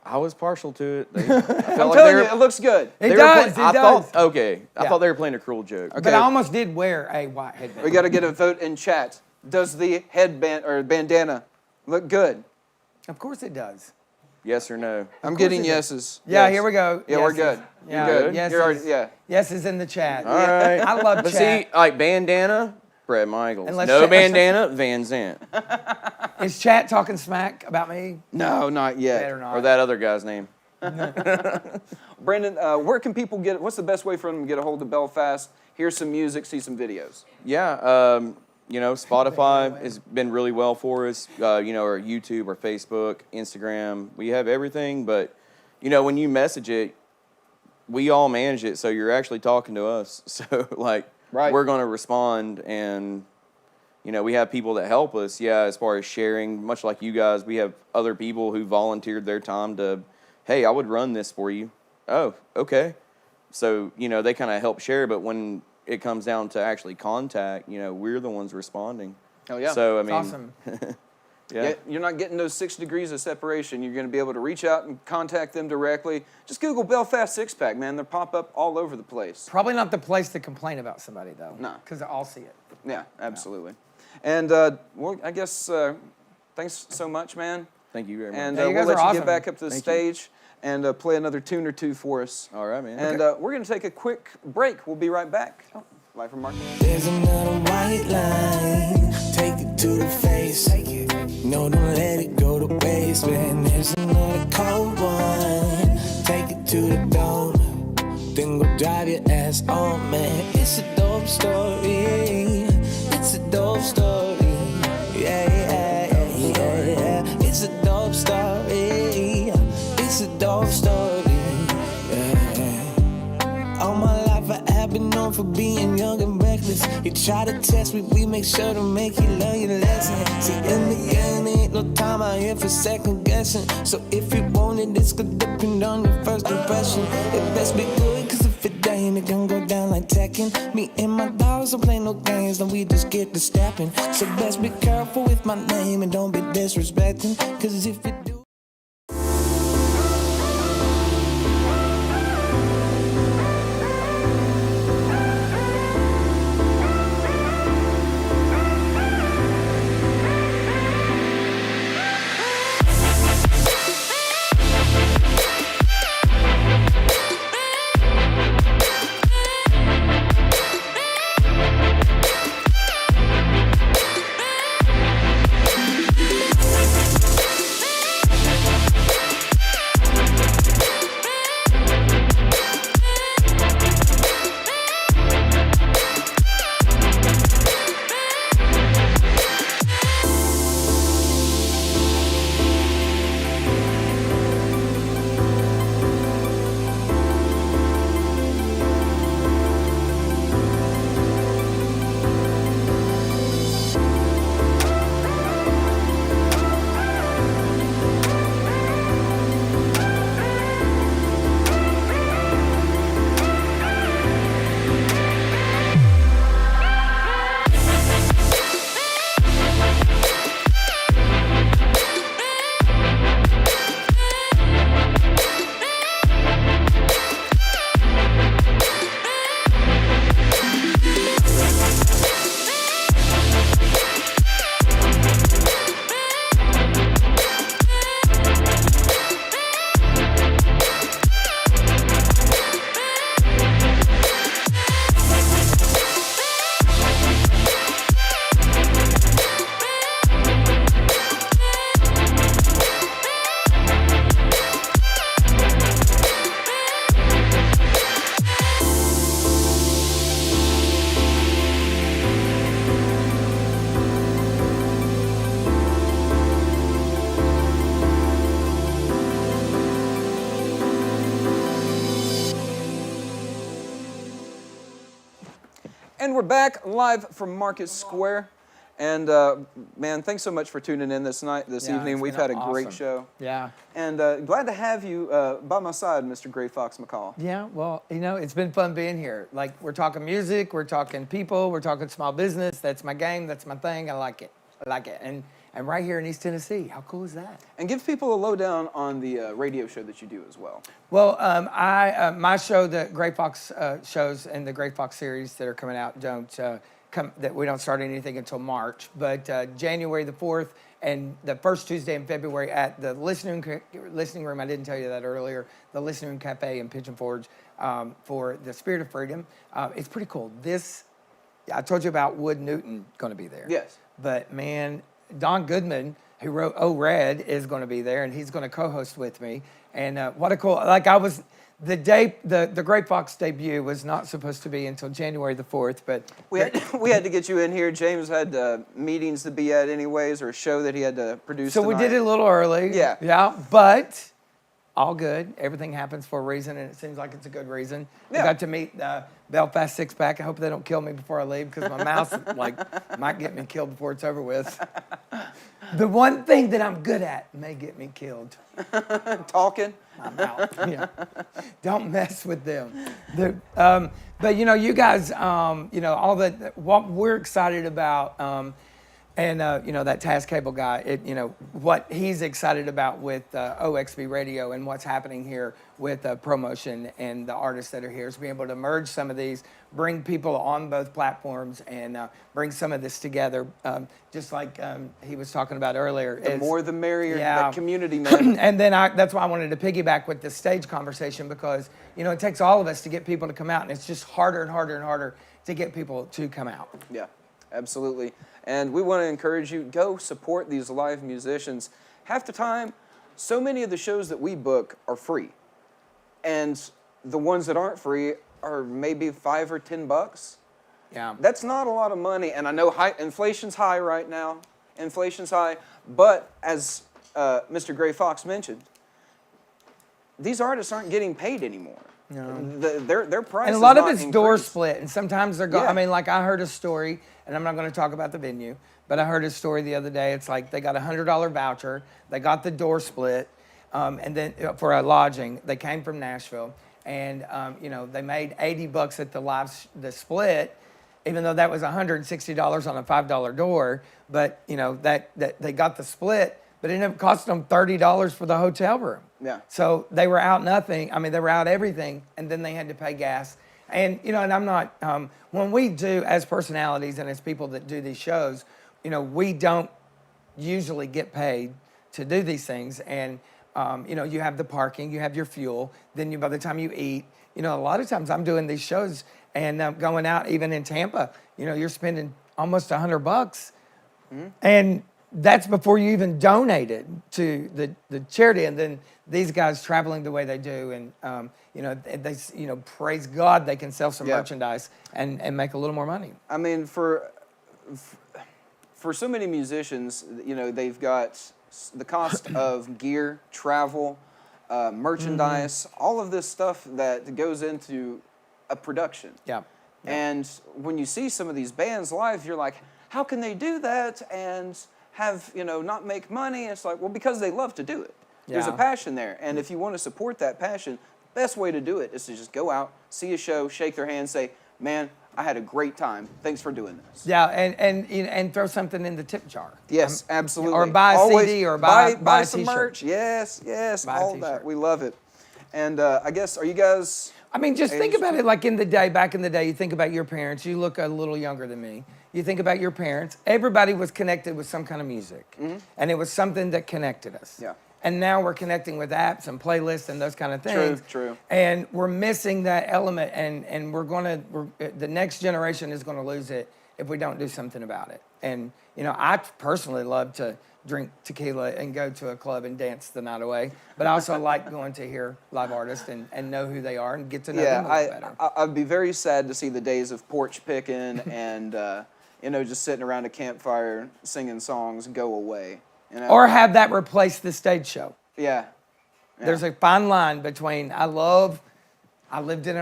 I was partial to it. I I'm felt like telling they you, were, it looks good. It they were does. play- I It does. thought okay. I Yeah. thought they were playing a cruel joke. Okay. But I almost did wear a white headband. We got to get a vote in chat. Does the headband or bandana look good? Of course it does. Yes or no? I'm getting it does. yeses. Yeah, Yes. here we go. Yeah, we're Yeses. good. Yeah, You're good. yeses. You're already, yeah. Yes is in the chat. All right. I love But chat. see, like bandana, Brett Michaels. And let's No check- bandana, Van Zant. Is chat talking smack about me? No, not yet. Better not. Or that other guy's name. Brandon, where can people get? What's the best way for them to get a hold of Belfast? Hear some music, see some videos. Yeah, Spotify has been really well for us. Our YouTube, our Facebook, Instagram. We have everything, but, when you message it, we all manage it, so you're actually talking to us. So, Right. we're going to respond, and, we have people that help us, as far as sharing. Much like you guys, we have other people who volunteered their time to, hey, I would run this for you. Oh, okay. So, they kind of help share, but when it comes down to actually contact, we're the ones responding. Oh, yeah. So, I It's mean, awesome. Yeah, you're not getting those 6 degrees of separation. You're going to be able to reach out and contact them directly. Just Google Belfast Six Pack, man. They'll pop up all over the place. Probably not the place to complain about somebody though. No. Because I'll see it. Yeah, absolutely. And, well, I guess thanks so much, man. thank you very much. And Yeah, you we'll guys let are you awesome. get back up to the Thank you. stage and play another tune or two for us. All right, man. And we're going to take a quick break. We'll be right back. Live from Mark. There's another white line. Take it to the face. No, don't let it go to waste, man. There's another cold one. Take it to the door. Then go drive your ass on, man. It's a dope story. It's a dope story. Yeah. It's a dope story. It's a dope story. Yeah. All my life I have been known for being young and reckless. You try to test me, we make sure to make you learn your lesson. See, in the game, ain't no time out here for second guessing. So if you want it, it's gonna depend on your first impression. It best be good, cause if it ain't, it gon' go down like Tekken. Me and my dogs don't play no games, then we just get to stepping. So best be careful with my name and don't be disrespecting. Cause if you do, And we're back live from Market Square. And man, thanks so much for tuning in this Yeah, evening. it's We've been had a great awesome. show. Yeah. And glad to have you by my side, Mr. Gray Fox McCall. Yeah, well, it's been fun being here. Like, we're talking music, we're talking people, we're talking small business. That's my game, that's my thing. I like it. And right here in East Tennessee. How cool is that? And give people a lowdown on the radio show that you do as well. Well, my show, the Gray Fox shows and the Gray Fox series that are coming out that we don't start anything until March. But January the 4th and the first Tuesday in February at the listening room, I didn't tell you that earlier, the Listening Room Cafe in Pigeon Forge for the Spirit of Freedom. It's pretty cool. I told you about Wood Newton going to be there. Yes. But man, Don Goodman, who wrote Oh Red, is going to be there, and he's going to co-host with me. And what a cool, the Gray Fox debut was not supposed to be until January the 4th, but We had to get you in here. James had meetings to be at anyways, or a show that he had to produce so we tonight. did it a little early. Yeah. Yeah, but all good. Everything happens for a reason, and it seems like it's a good reason. We Yeah. got to meet Belfast Six Pack. I hope they don't kill me before I leave because my mouth might get me killed before it's over with. The one thing that I'm good at may get me killed. Talking. My mouth. Yeah. Don't mess with them. But you guys, what we're excited about, that Taz Cable guy, what he's excited about with OXB Radio and what's happening here with promotion and the artists that are here is being able to merge some of these, bring people on both platforms, and bring some of this together, just like he was talking about earlier. The more the merrier. Yeah. That community, man. And then that's why I wanted to piggyback with the stage conversation because, it takes all of us to get people to come out, and it's just harder and harder and harder to get people to come out. Yeah, absolutely. And we want to encourage you, go support these live musicians. Half the time, so many of the shows that we book are free. And the ones that aren't free are maybe $5 or $10. Yeah. That's not a lot of money. And I know inflation's high right now. Inflation's high. But as Mr. Gray Fox mentioned, these artists aren't getting paid anymore. No. Their price And a lot is of not it's door increased. split, and sometimes they're Yeah. I heard a story, and I'm not going to talk about the venue, but I heard a story the other day. It's like they got a $100 voucher, they got the door split, and then for a lodging. They came from Nashville, and they made $80 at the split, even though that was $160 on a $5 door. But that they got the split, but it ended up costing them $30 for the hotel room. Yeah. So they were out nothing. I mean, they were out everything, and then they had to pay gas. And and I'm not. When we do as personalities and as people that do these shows, we don't usually get paid to do these things. And you have the parking, you have your fuel. Then by the time you eat, a lot of times I'm doing these shows and going out even in Tampa. You're spending almost $100, and that's before you even donated to the charity. And then these guys traveling the way they do, and they praise God they can sell some Yeah. merchandise and make a little more money. I mean, for so many musicians, they've got the cost of gear, travel, merchandise, all of this stuff that goes into a production. Yeah. And when you see some of these bands live, you're like, how can they do that and have, not make money? It's like, well, because they love to do it. There's a Yeah. passion there. And if you want to support that passion, the best way to do it is to just go out, see a show, shake their hand, say, man, I had a great time. Thanks for doing this. Yeah, and throw something in the tip jar. Yes, absolutely. Or buy a Always CD or buy a some t-shirt. merch. Yes, Buy a all t-shirt. that. We love it. And I guess, are you guys... I mean, just think about it like back in the day, you think about your parents. You look a little younger than me. You think about your parents. Everybody was connected with some kind of music. And it was something that connected us. Yeah. And now we're connecting with apps and playlists and those kind of things. True. And we're missing that element, and the next generation is going to lose it if we don't do something about it. And, I personally love to drink tequila and go to a club and dance the night away. But I also like going to hear live artists and know who they are and get to know them a little better. I'd be very sad to see the days of porch picking and, just sitting around a campfire singing songs go away. Or have that replace the stage show. Yeah. There's a fine line between I lived in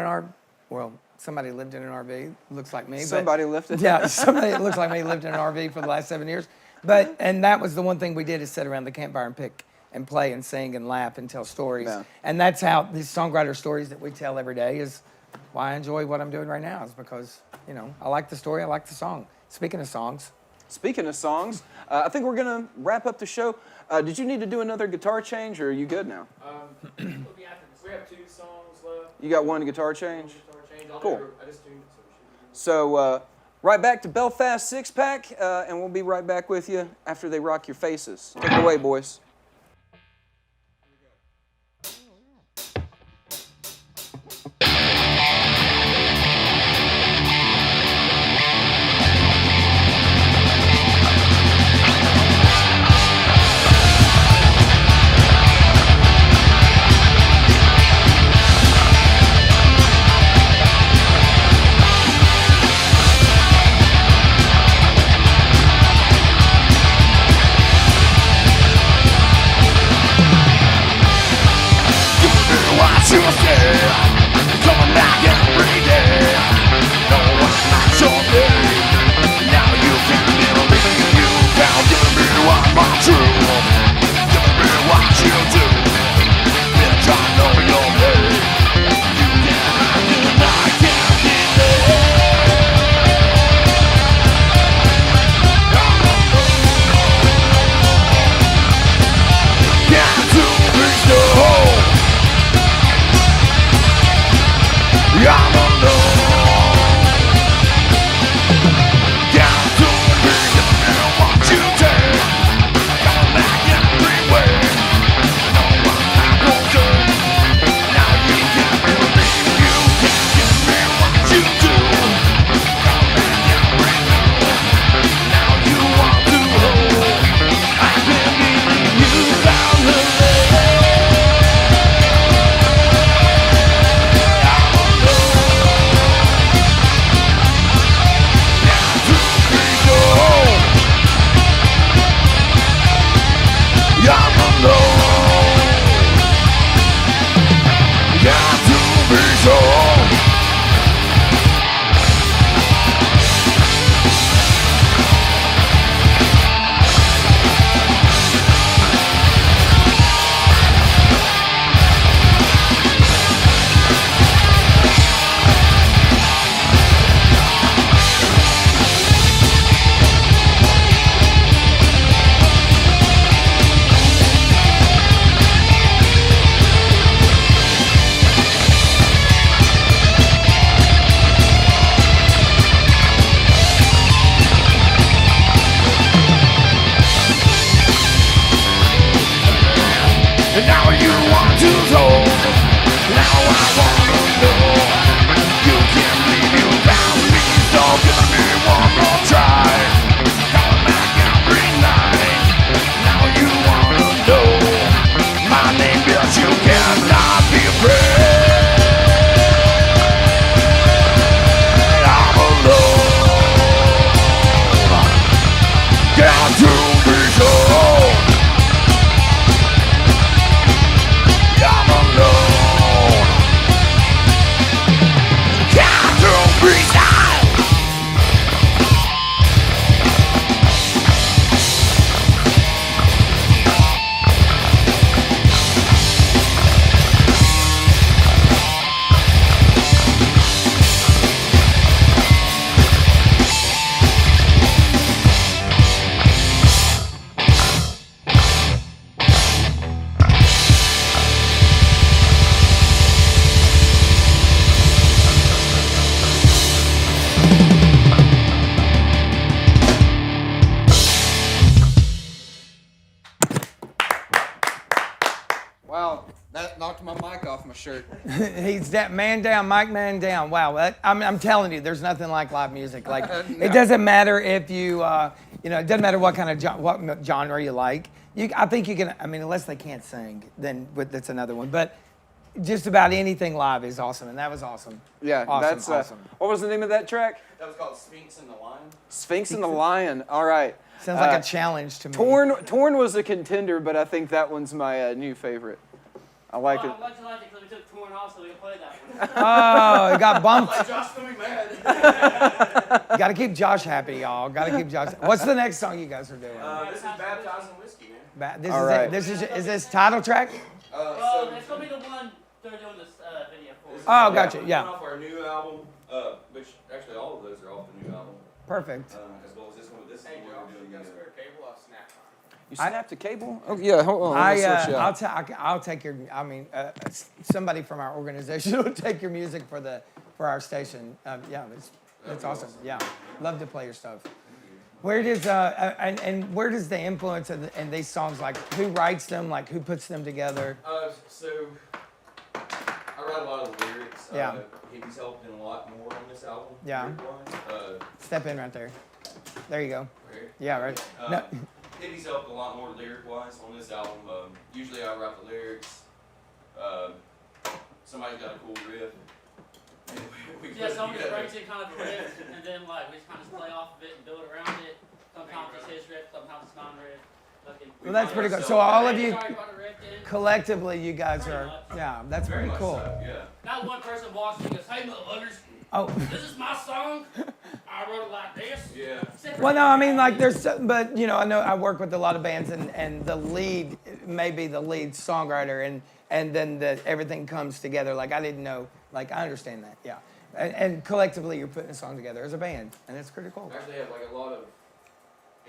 Somebody lived in an RV. Looks like me. but- Somebody lifted. Yeah, somebody that looks like me lived in an RV for the last 7 years. And that was the one thing we did is sit around the campfire and pick and play and sing and laugh and tell stories. Yeah. And that's how these songwriter stories that we tell every day is why I enjoy what I'm doing right now is because, I like the story, I like the song. Speaking of songs, Speaking of songs, I think we're going to wrap up the show. Did you need to do another guitar change, or are you good now? We have 2 songs left. You got one guitar change? Cool. I just tuned it, So, right back to Belfast Six Pack, and we'll be right back with you after they rock your faces. Take it away, boys. Wow, that knocked my mic off my shirt. he's that man down, Mike man down. Wow, I'm telling you, there's nothing like live music. Like it doesn't matter if you, it doesn't matter what kind of what genre you like. I think you can. I mean, unless they can't sing, then that's another one. But just about anything live is awesome, and that was awesome. Yeah, awesome, that's awesome. What was the name of that track? That was called Sphinx and the Lion. Sphinx and the Lion. All right. Sounds like a challenge to me. Torn was a contender, but I think that one's my new favorite. I like it. How much you like it because we took torn off so we can play that one. Oh, it got bumped. Josh's gonna be mad. Got to keep Josh happy, y'all. Got to keep Josh. What's the next song you guys are doing? This is Baptized in Whiskey, man. This all is right. it. This is this title track? Well, it's going to be the one they're doing this video for. Oh, gotcha. We're Yeah, coming off our new album, which actually all of those are off the new album, perfect. as well as this one. This is the one we're doing. You snapped a cable? Oh yeah, hold on. Let me switch out. I'll take your. I mean, somebody from our organization will take your music for our station. Yeah, it's awesome. Yeah, love to play your stuff. Where does and where does the influence in these songs, like who writes them, like who puts them together? So I write a lot of the lyrics. Yeah. He's helped in a lot more on this album. Yeah. lyric-wise. Step in right there. There you go. Right. Yeah, right. No, Hibby's helped a lot more lyric-wise on this album. Usually I write the lyrics. Somebody's got a cool riff. And we put Yeah, it somebody together. brings in kind of a riff, and then like we just kind of play off of it and build around it. Sometimes it's his riff, sometimes it's non-riff. well, that's pretty good. So all of you Sorry, brought a riff in. collectively, you guys are. Yeah, that's Very pretty much cool. so, yeah. Not one person walks in and goes, "Hey, motherfuckers, Oh. this is my song. I wrote it like this." Yeah. Except for Well, no, I mean, like, but you know, I know I work with a lot of bands, and the lead may be the lead songwriter, and then everything comes together. Like, I didn't know, like, I understand that, yeah. And collectively, you're putting a song together as a band, and it's pretty cool. I actually have like a lot of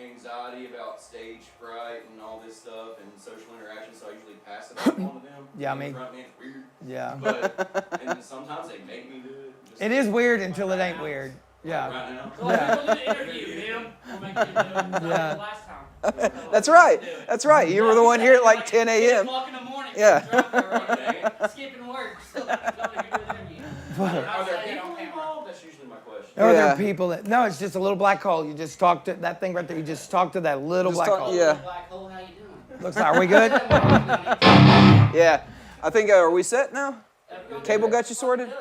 anxiety about stage fright and all this stuff and social interaction, so I usually pass it off on to them. Yeah, Being me. front man's weird, Yeah. but and sometimes they make me do it. Just It is weird until it ain't weird. Yeah. right now. So like, we're going to interview him. We'll make you do it. Yeah. Last time. That's right. That's right. You were the one here at like 10 a.m. 8 o'clock in the morning. Yeah. Skipping work. Still going to do an interview. Are there people involved? That's usually my question. Are Yeah. there people that? No, it's just a little black hole. You just talk to that thing right there. You just talk to that little Just black talk- hole. yeah. Black hole, how you doing? Looks like, are we good? Yeah. I think, are we set now? Cable got you sorted?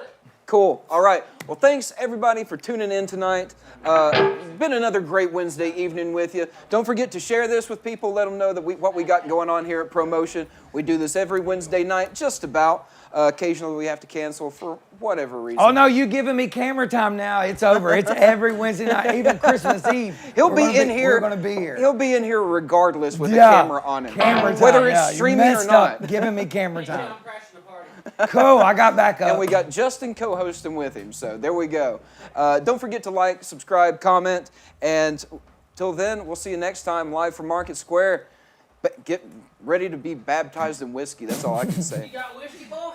Cool. All right. Well, thanks everybody for tuning in tonight. Been another great Wednesday evening with you. Don't forget to share this with people. Let them know that what we got going on here at ProMotion. We do this every Wednesday night, just about. Occasionally we have to cancel for whatever reason. Oh no, you giving me camera time now? It's over. It's every Wednesday night, even Christmas Eve. He'll We're be gonna in here. We're gonna be here. He'll be in here regardless with Yeah, the camera on him, Camera time, whether it's yeah. You streaming or messed not. up giving me camera Yeah, time. I'm crashing the party. Cool, I got back up. And we got Justin co-hosting with him, so there we go. Don't forget to like, subscribe, comment, and till then, we'll see you next time live from Market Square. But get ready to be baptized in whiskey. That's all I can say. You got whiskey, boy?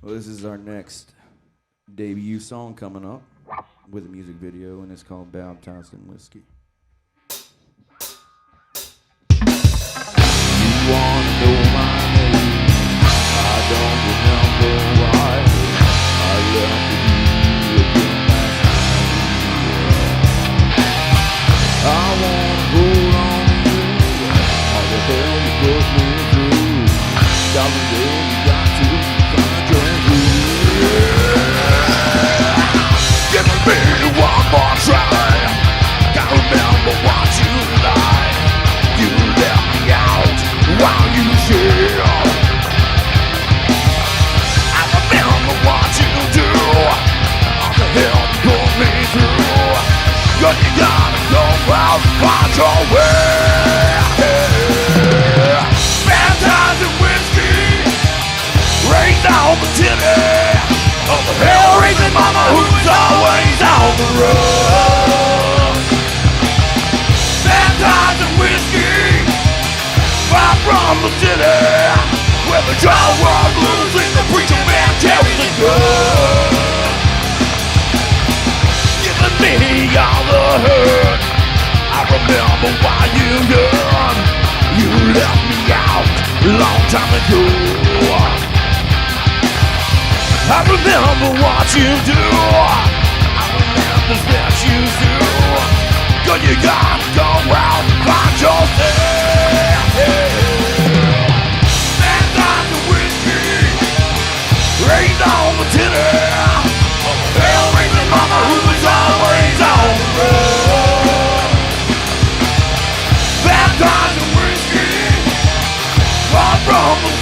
Well, this is our next debut song coming up with a music video, and it's called Baptized in Whiskey. You wanna know my name? I don't remember why I left you again last night. I wanna hold on to you, all the hell you put me through. Darling girl, you got to control me. Give me one more try. Gotta remember what you like. You left me out while you share. I remember what you do. All the hell you put me through. Cause you gotta go out and find your way. Baptized in whiskey, rain down the titty of the hell-raising mama who's always on the road. Baptized in whiskey, far from the city, where the dry world blues and the preacher man carries the good. Giving me all the hurt, I remember why you done. You left me out a long time ago. I remember what you do. I remember that you do. Cause you gotta go out and find yourself. Baptized in whiskey, rained on the titty. Hell-raising mama who's always on the road. Baptized in whiskey, far from the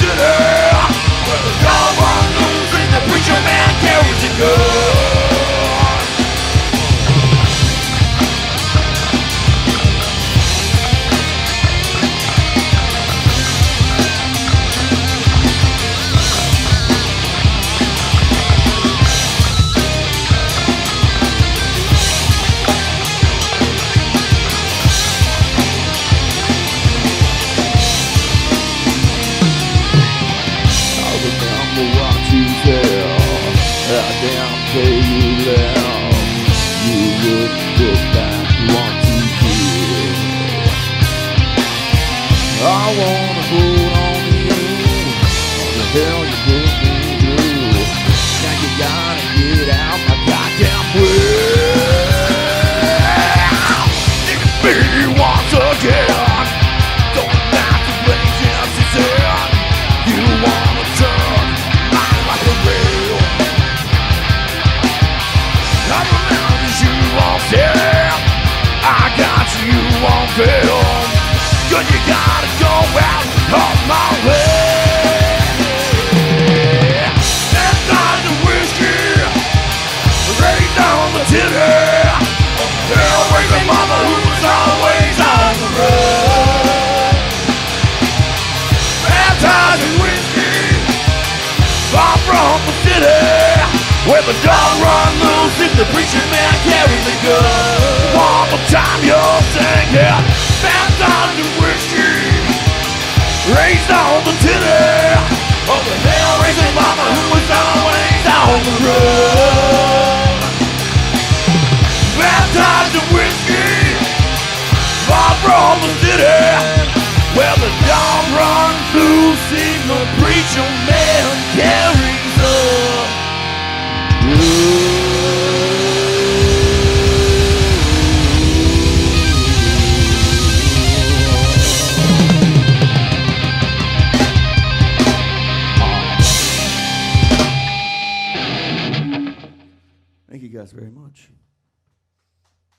Where the dog run loose and the preacher man carries the gun. One more time you'll sing, yeah. Baptized in whiskey, raised on the titty of the hell-raising mama who was always on the run. Baptized in whiskey, far from the city where the dog runs loose and the preacher man carries up. Thank you guys very much.